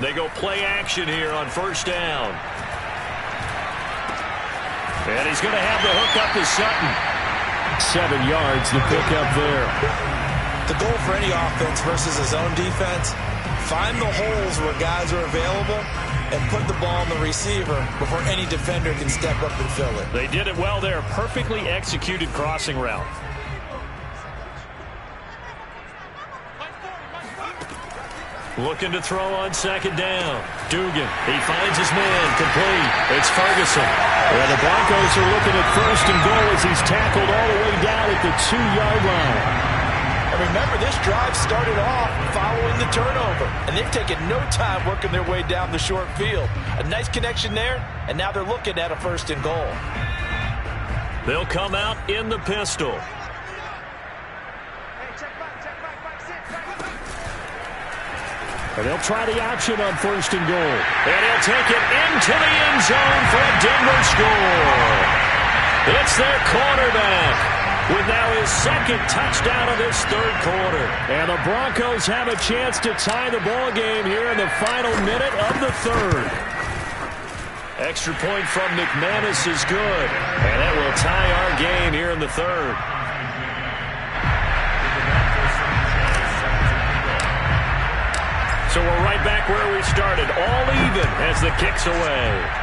They go play action here on first down. And he's going to have the hook up to Sutton. 7 yards to pick up there. The goal for any offense versus his own defense, find the holes where guys are available and put the ball on the receiver before any defender can step up and fill it. They did it well there. Perfectly executed crossing route. Looking to throw on second down. Dugan, he finds his man, complete. It's Ferguson. And the Broncos are looking at first and goal as he's tackled all the way down at the 2-yard line. And remember, this drive started off following the turnover, and they've taken no time working their way down the short field. A nice connection there, and now they're looking at a first and goal. They'll come out in the pistol. And they'll try the option on first and goal. And he'll take it into the end zone for a Denver score. It's their quarterback with now his second touchdown of this third quarter. And the Broncos have a chance to tie the ball game here in the final minute of the third. Extra point from McManus is good. And that will tie our game here in the third. So we're right back where we started, all even as the kick's away.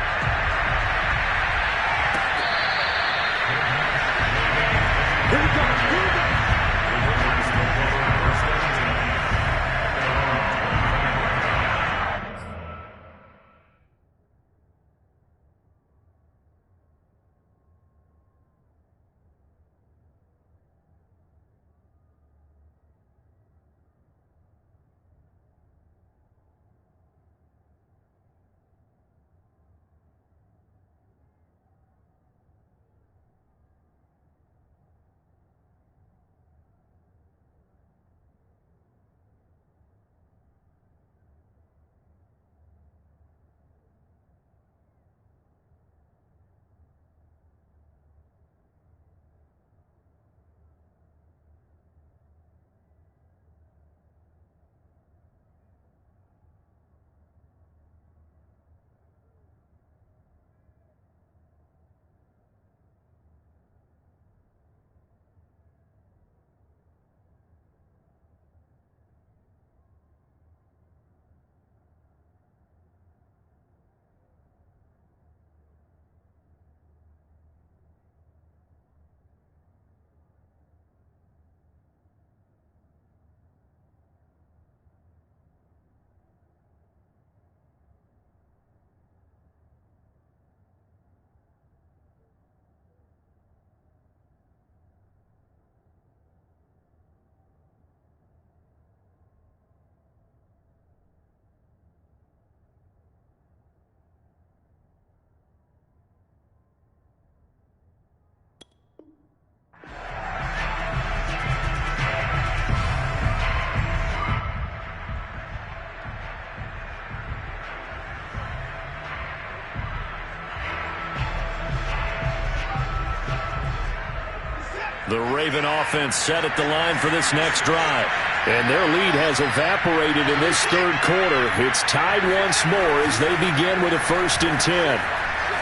The Raven offense set at the line for this next drive. And their lead has evaporated in this third quarter. It's tied once more as they begin with a 1st and 10.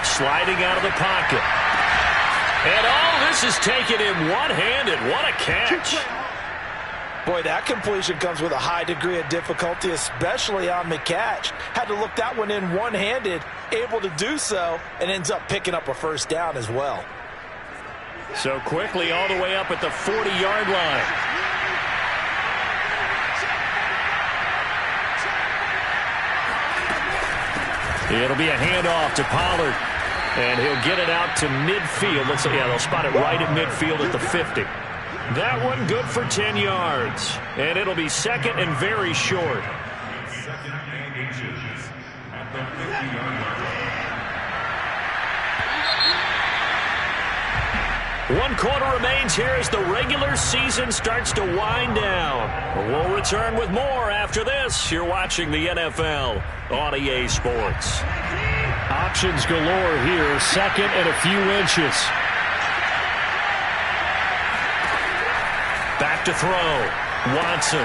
Sliding out of the pocket. And this is taken in one-handed. What a catch. Boy, that completion comes with a high degree of difficulty, especially on the catch. Had to look that one in one-handed, able to do so, and ends up picking up a first down as well. So quickly all the way up at the 40-yard line. It'll be a handoff to Pollard. And he'll get it out to midfield. Looks like, yeah, they'll spot it right at midfield at the 50. That one good for 10 yards. And it'll be second and very short. Second and inches at the 50-yard line. 1 quarter remains here as the regular season starts to wind down. We'll return with more after this. You're watching the NFL on EA Sports. Options galore here. Second and a few inches. Back to throw. Watson.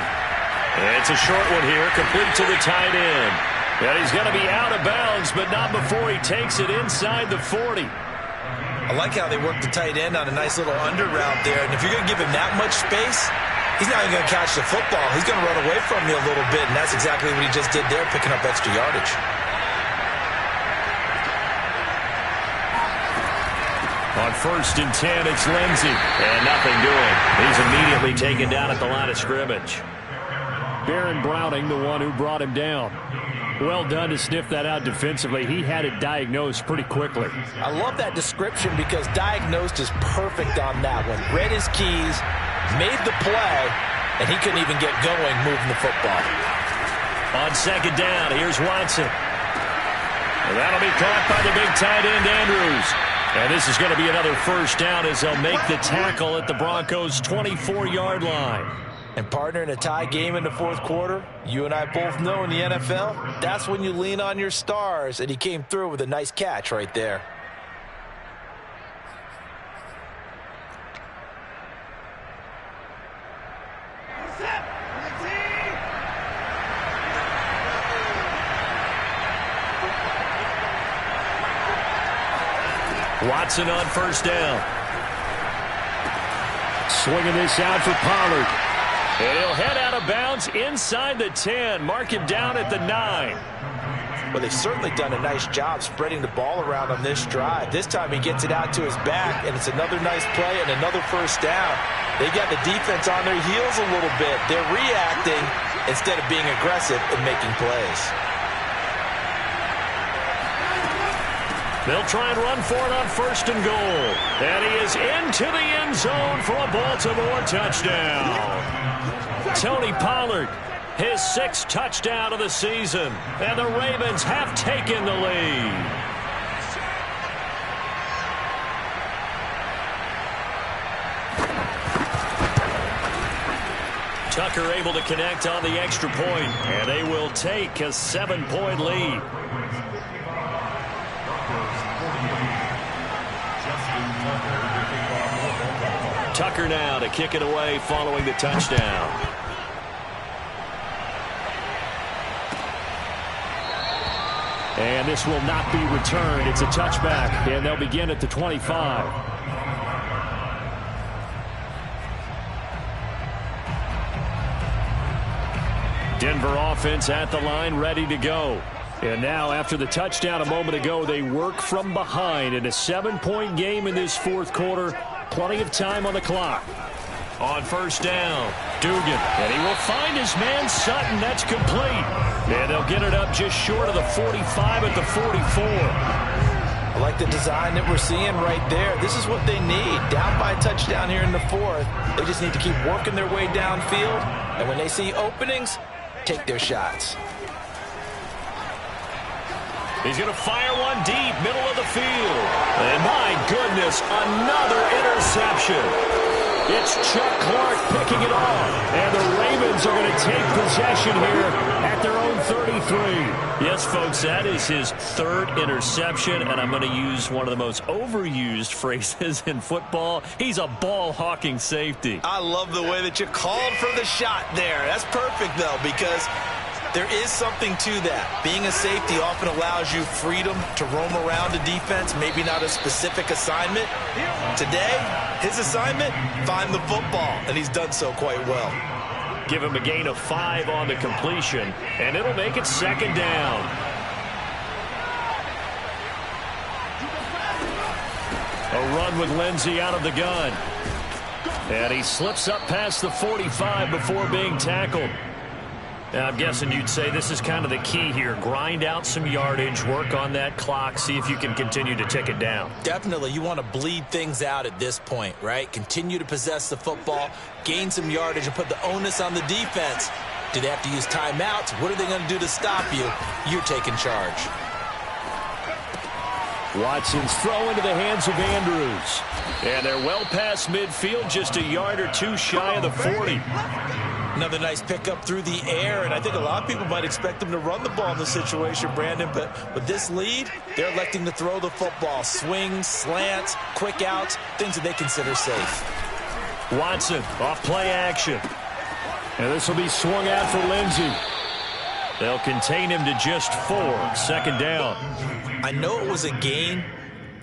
It's a short one here, complete to the tight end. And he's going to be out of bounds, but not before he takes it inside the 40. I like how they work the tight end on a nice little under route there. And if you're going to give him that much space, he's not even going to catch the football. He's going to run away from you a little bit, and that's exactly what he just did there, picking up extra yardage. On 1st and 10, it's Lindsey. And nothing doing. He's immediately taken down at the line of scrimmage. Baron Browning, the one who brought him down. Well done to sniff that out defensively. He had it diagnosed pretty quickly. I love that description because diagnosed is perfect on that one. Read his keys, made the play, and he couldn't even get going moving the football. On 2nd down, here's Watson. And that'll be caught by the big tight end, Andrews. And this is going to be another 1st down as they'll make the tackle at the Broncos' 24-yard line. And partner, in a tie game in the 4th quarter, you and I both know in the NFL, that's when you lean on your stars, and he came through with a nice catch right there. Watson on 1st down. Swinging this out for Pollard. And he'll head out of bounds inside the 10. Mark him down at the 9. Well, they've certainly done a nice job spreading the ball around on this drive. This time he gets it out to his back, and it's another nice play and another 1st down. They got the defense on their heels a little bit. They're reacting instead of being aggressive and making plays. They'll try and run for it on 1st and goal. And he is into the end zone for a Baltimore touchdown. Tony Pollard, his 6th touchdown of the season. And the Ravens have taken the lead. Tucker able to connect on the extra point, and they will take a 7-point lead. Tucker now to kick it away following the touchdown. And this will not be returned. It's a touchback, and they'll begin at the 25. Denver offense at the line, ready to go. And now, after the touchdown a moment ago, they work from behind in a 7-point game in this 4th quarter. Plenty of time on the clock. On 1st down, Dugan. And he will find his man Sutton. That's complete. And they'll get it up just short of the 45 at the 44. I like the design that we're seeing right there. This is what they need. Down by a touchdown here in the 4th. They just need to keep working their way downfield. And when they see openings, take their shots. He's going to fire one deep, middle of the field. And my goodness, another interception. It's Chuck Clark picking it off. And the Ravens are going to take possession here at their own 33. Yes, folks, that is his 3rd interception. And I'm going to use one of the most overused phrases in football. He's a ball-hawking safety. I love the way that you called for the shot there. That's perfect, though, because there is something to that. Being a safety often allows you freedom to roam around a defense, maybe not a specific assignment. Today, his assignment, find the football, and he's done so quite well. Give him a gain of 5 on the completion, and it'll make it 2nd down. A run with Lindsey out of the gun. And he slips up past the 45 before being tackled. Now, I'm guessing you'd say this is kind of the key here. Grind out some yardage, work on that clock, see if you can continue to tick it down. Definitely. You want to bleed things out at this point, right? Continue to possess the football, gain some yardage, and put the onus on the defense. Do they have to use timeouts? What are they going to do to stop you? You're taking charge. Watson's throw into the hands of Andrews. And they're well past midfield, just a yard or two shy of the 40. Another nice pickup through the air, and I think a lot of people might expect them to run the ball in this situation, Brandon, but with this lead, they're electing to throw the football. Swings, slants, quick outs, things that they consider safe. Watson off play action. And this will be swung out for Lindsey. They'll contain him to just 4. 2nd down. I know it was a gain,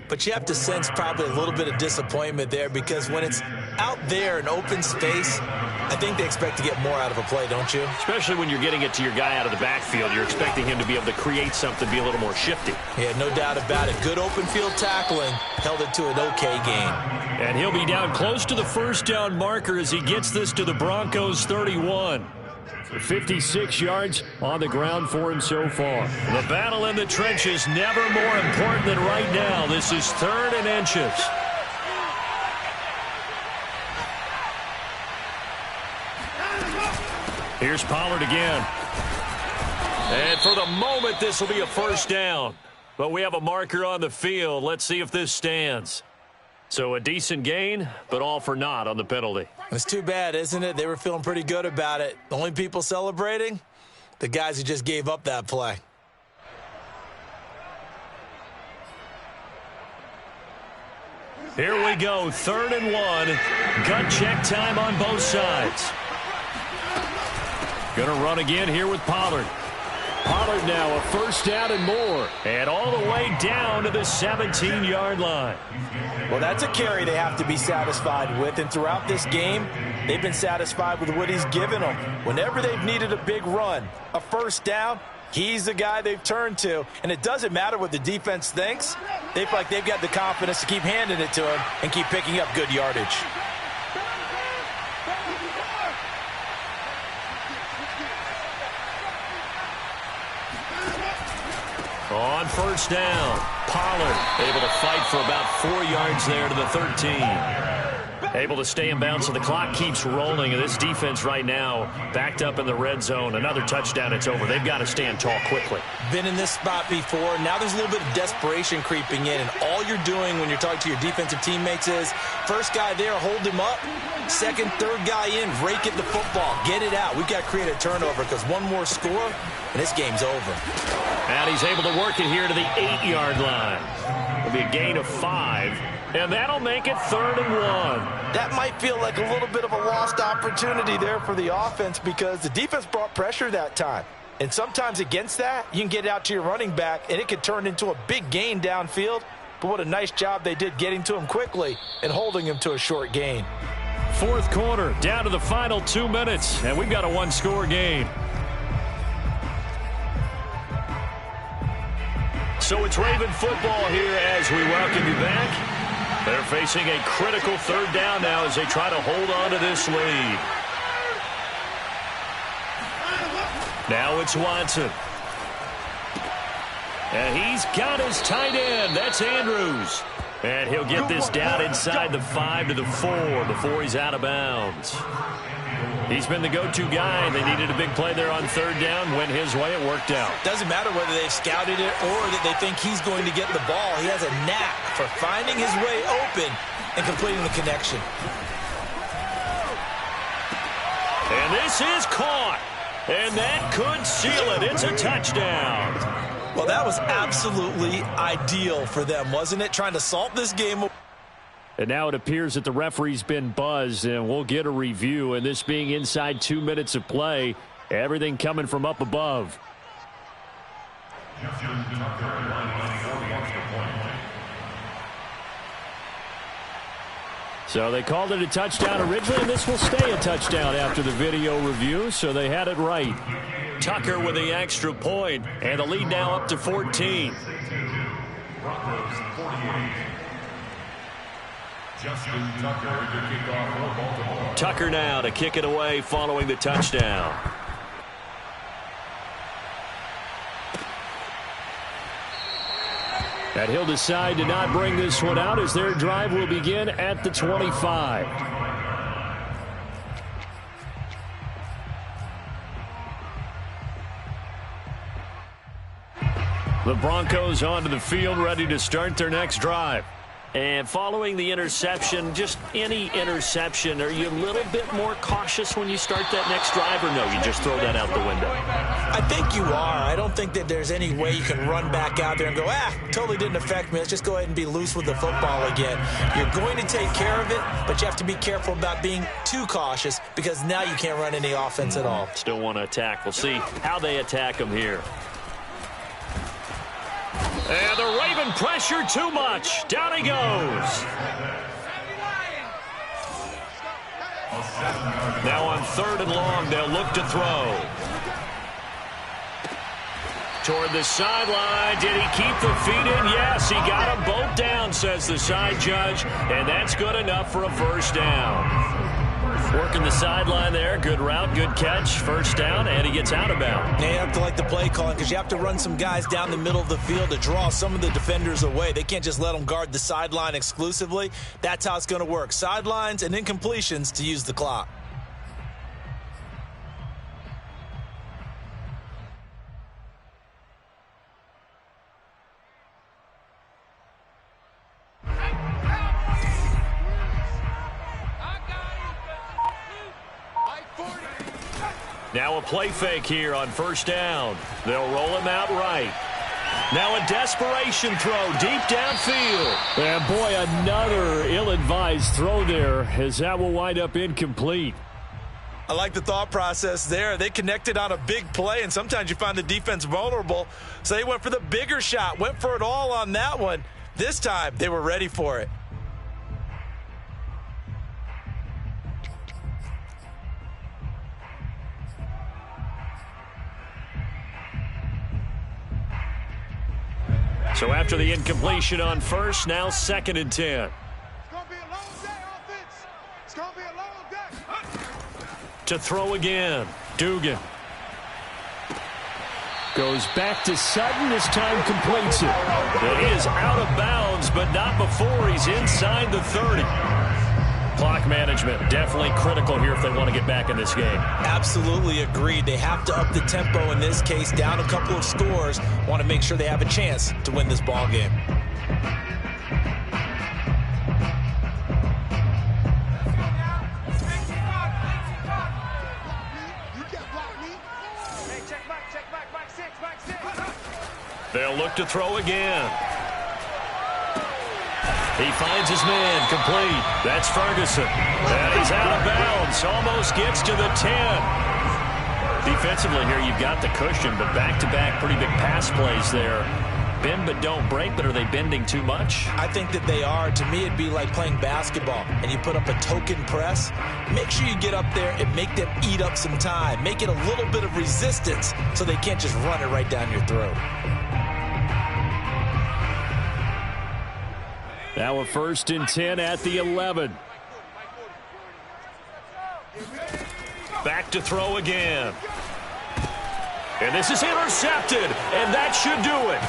but you have to sense probably a little bit of disappointment there because when it's out there in open space, I think they expect to get more out of a play, don't you? Especially when you're getting it to your guy out of the backfield. You're expecting him to be able to create something, be a little more shifty. Yeah, no doubt about it. Good open field tackling held it to an okay gain. And he'll be down close to the 1st down marker as he gets this to the Broncos 31. 56 yards on the ground for him so far. The battle in the trenches never more important than right now. This is 3rd and inches. Here's Pollard again. And for the moment, this will be a 1st down. But we have a marker on the field. Let's see if this stands. So a decent gain, but all for naught on the penalty. It's too bad, isn't it? They were feeling pretty good about it. The only people celebrating? The guys who just gave up that play. Here we go, 3rd and 1. Gut check time on both sides. Going to run again here with Pollard. Pollard now a 1st down and more. And all the way down to the 17-yard line. Well, that's a carry they have to be satisfied with. And throughout this game, they've been satisfied with what he's given them. Whenever they've needed a big run, a 1st down, he's the guy they've turned to. And it doesn't matter what the defense thinks. They feel like they've got the confidence to keep handing it to him and keep picking up good yardage. On 1st down, Pollard able to fight for about 4 yards there to the 13. Able to stay in bounds, so the clock keeps rolling. And this defense right now backed up in the red zone. Another touchdown, it's over. They've got to stand tall quickly. Been in this spot before. Now there's a little bit of desperation creeping in. And all you're doing when you're talking to your defensive teammates is, first guy there, hold him up. 2nd, 3rd guy in, rake at the football. Get it out. We've got to create a turnover because one more score, and this game's over. And he's able to work it here to the 8-yard line. It'll be a gain of 5. And that'll make it 3rd and 1. That might feel like a little bit of a lost opportunity there for the offense because the defense brought pressure that time. And sometimes against that, you can get out to your running back, and it could turn into a big gain downfield. But what a nice job they did getting to him quickly and holding him to a short gain. 4th quarter, down to the final 2 minutes, and we've got a 1-score game. So it's Raven football here as we welcome you back. They're facing a critical 3rd down now as they try to hold on to this lead. Now it's Watson. And he's got his tight end. That's Andrews. And he'll get this down inside the 5 to the 4 before he's out of bounds. He's been the go-to guy, and they needed a big play there on 3rd down. Went his way, it worked out. Doesn't matter whether they've scouted it or that they think he's going to get the ball. He has a knack for finding his way open and completing the connection. And this is caught. And that could seal it. It's a touchdown. Well, that was absolutely ideal for them, wasn't it? Trying to salt this game. And now it appears that the referee's been buzzed, and we'll get a review. And this being inside 2 minutes of play, everything coming from up above. So they called it a touchdown originally, and this will stay a touchdown after the video review, so they had it right. Tucker with the extra point, and the lead now up to 14. Broncos 48. Justin Tucker to kick off for Baltimore. Tucker now to kick it away following the touchdown. And he'll decide to not bring this one out as their drive will begin at the 25. The Broncos onto the field ready to start their next drive. And following the interception, just any interception, are you a little bit more cautious when you start that next drive, or no, you just throw that out the window? I think you are. I don't think that there's any way you can run back out there and go, totally didn't affect me. Let's just go ahead and be loose with the football again. You're going to take care of it, but you have to be careful about being too cautious because now you can't run any offense at all. Still want to attack. We'll see how they attack them here. And the Raven pressure too much. Down he goes. Now on 3rd and long, they'll look to throw. Toward the sideline. Did he keep the feet in? Yes, he got them both down, says the side judge. And that's good enough for a first down. Working the sideline there. Good route, good catch. First down, and he gets out of bounds. Now you have to like the play calling because you have to run some guys down the middle of the field to draw some of the defenders away. They can't just let them guard the sideline exclusively. That's how it's going to work. Sidelines and incompletions to use the clock. Now a play fake here on first down. They'll roll him out right. Now a desperation throw deep downfield. And boy, another ill-advised throw there as that will wind up incomplete. I like the thought process there. They connected on a big play, and sometimes you find the defense vulnerable. So they went for the bigger shot, went for it all on that one. This time, they were ready for it. So after the incompletion on first, now 2nd and 10. It's going to be a long day, offense. It's going to be a long day. To throw again. Dugan. Goes back to Sutton. This time completes it. It is out of bounds, but not before he's inside the 30. Clock management definitely critical here if they want to get back in this game. Absolutely agreed. They have to up the tempo in this case, down a couple of scores. Want to make sure they have a chance to win this ball game. They'll look to throw again. He finds his man, complete. That's Ferguson. And he's out of bounds. Almost gets to the 10. Defensively here, you've got the cushion, but back-to-back pretty big pass plays there. Bend but don't break, but are they bending too much? I think that they are. To me, it'd be like playing basketball, and you put up a token press. Make sure you get up there and make them eat up some time. Make it a little bit of resistance so they can't just run it right down your throat. Now a 1st and 10 at the 11. Back to throw again. And this is intercepted, and that should do it.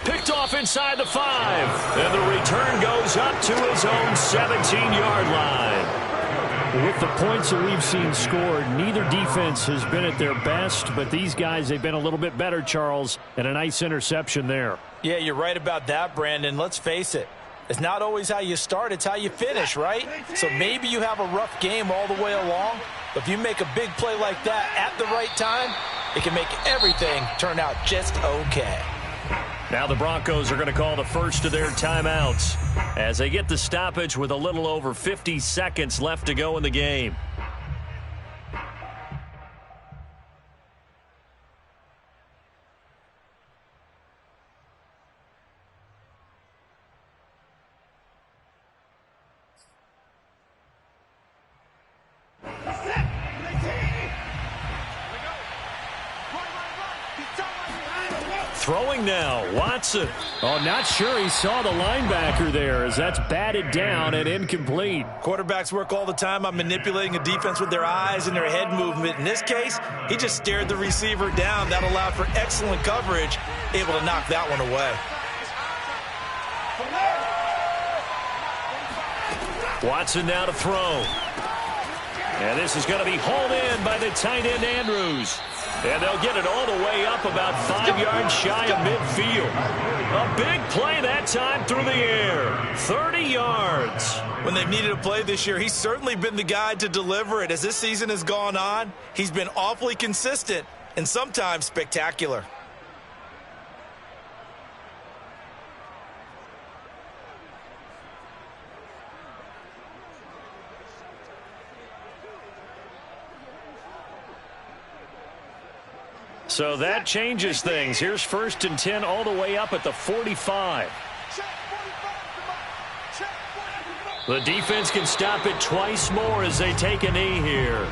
Picked off inside the 5. And the return goes up to his own 17-yard line. With the points that we've seen scored, neither defense has been at their best, but these guys, they've been a little bit better, Charles, and a nice interception there. Yeah, you're right about that, Brandon. Let's face it. It's not always how you start, it's how you finish, right? So maybe you have a rough game all the way along, but if you make a big play like that at the right time, it can make everything turn out just okay. Now the Broncos are going to call the first of their timeouts as they get the stoppage with a little over 50 seconds left to go in the game. Throwing now, Watson. Oh, not sure he saw the linebacker there as that's batted down and incomplete. Quarterbacks work all the time on manipulating a defense with their eyes and their head movement. In this case, he just stared the receiver down. That allowed for excellent coverage, able to knock that one away. Watson now to throw. And this is going to be hauled in by the tight end, Andrews. And they'll get it all the way up about 5 yards shy of midfield. A big play that time through the air. 30 yards. When they've needed a play this year, he's certainly been the guy to deliver it. As this season has gone on, he's been awfully consistent and sometimes spectacular. So that changes things. Here's 1st and 10 all the way up at the 45. The defense can stop it twice more as they take a knee here.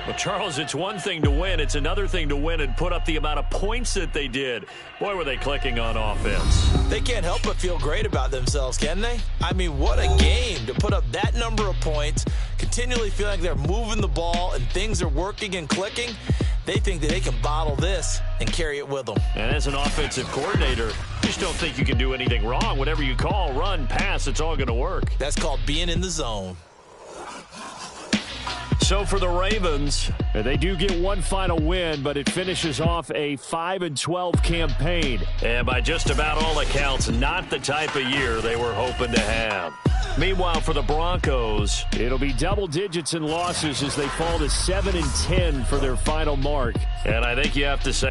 Well, Charles, it's one thing to win. It's another thing to win and put up the amount of points that they did. Boy, were they clicking on offense. They can't help but feel great about themselves, can they? I mean, what a game to put up that number of points, continually feeling like they're moving the ball and things are working and clicking. They think that they can bottle this and carry it with them. And as an offensive coordinator, you just don't think you can do anything wrong. Whatever you call, run, pass, it's all going to work. That's called being in the zone. So for the Ravens, they do get one final win, but it finishes off a 5-12 campaign. And by just about all accounts, not the type of year they were hoping to have. Meanwhile, for the Broncos, it'll be double digits in losses as they fall to 7-10 for their final mark. And I think you have to say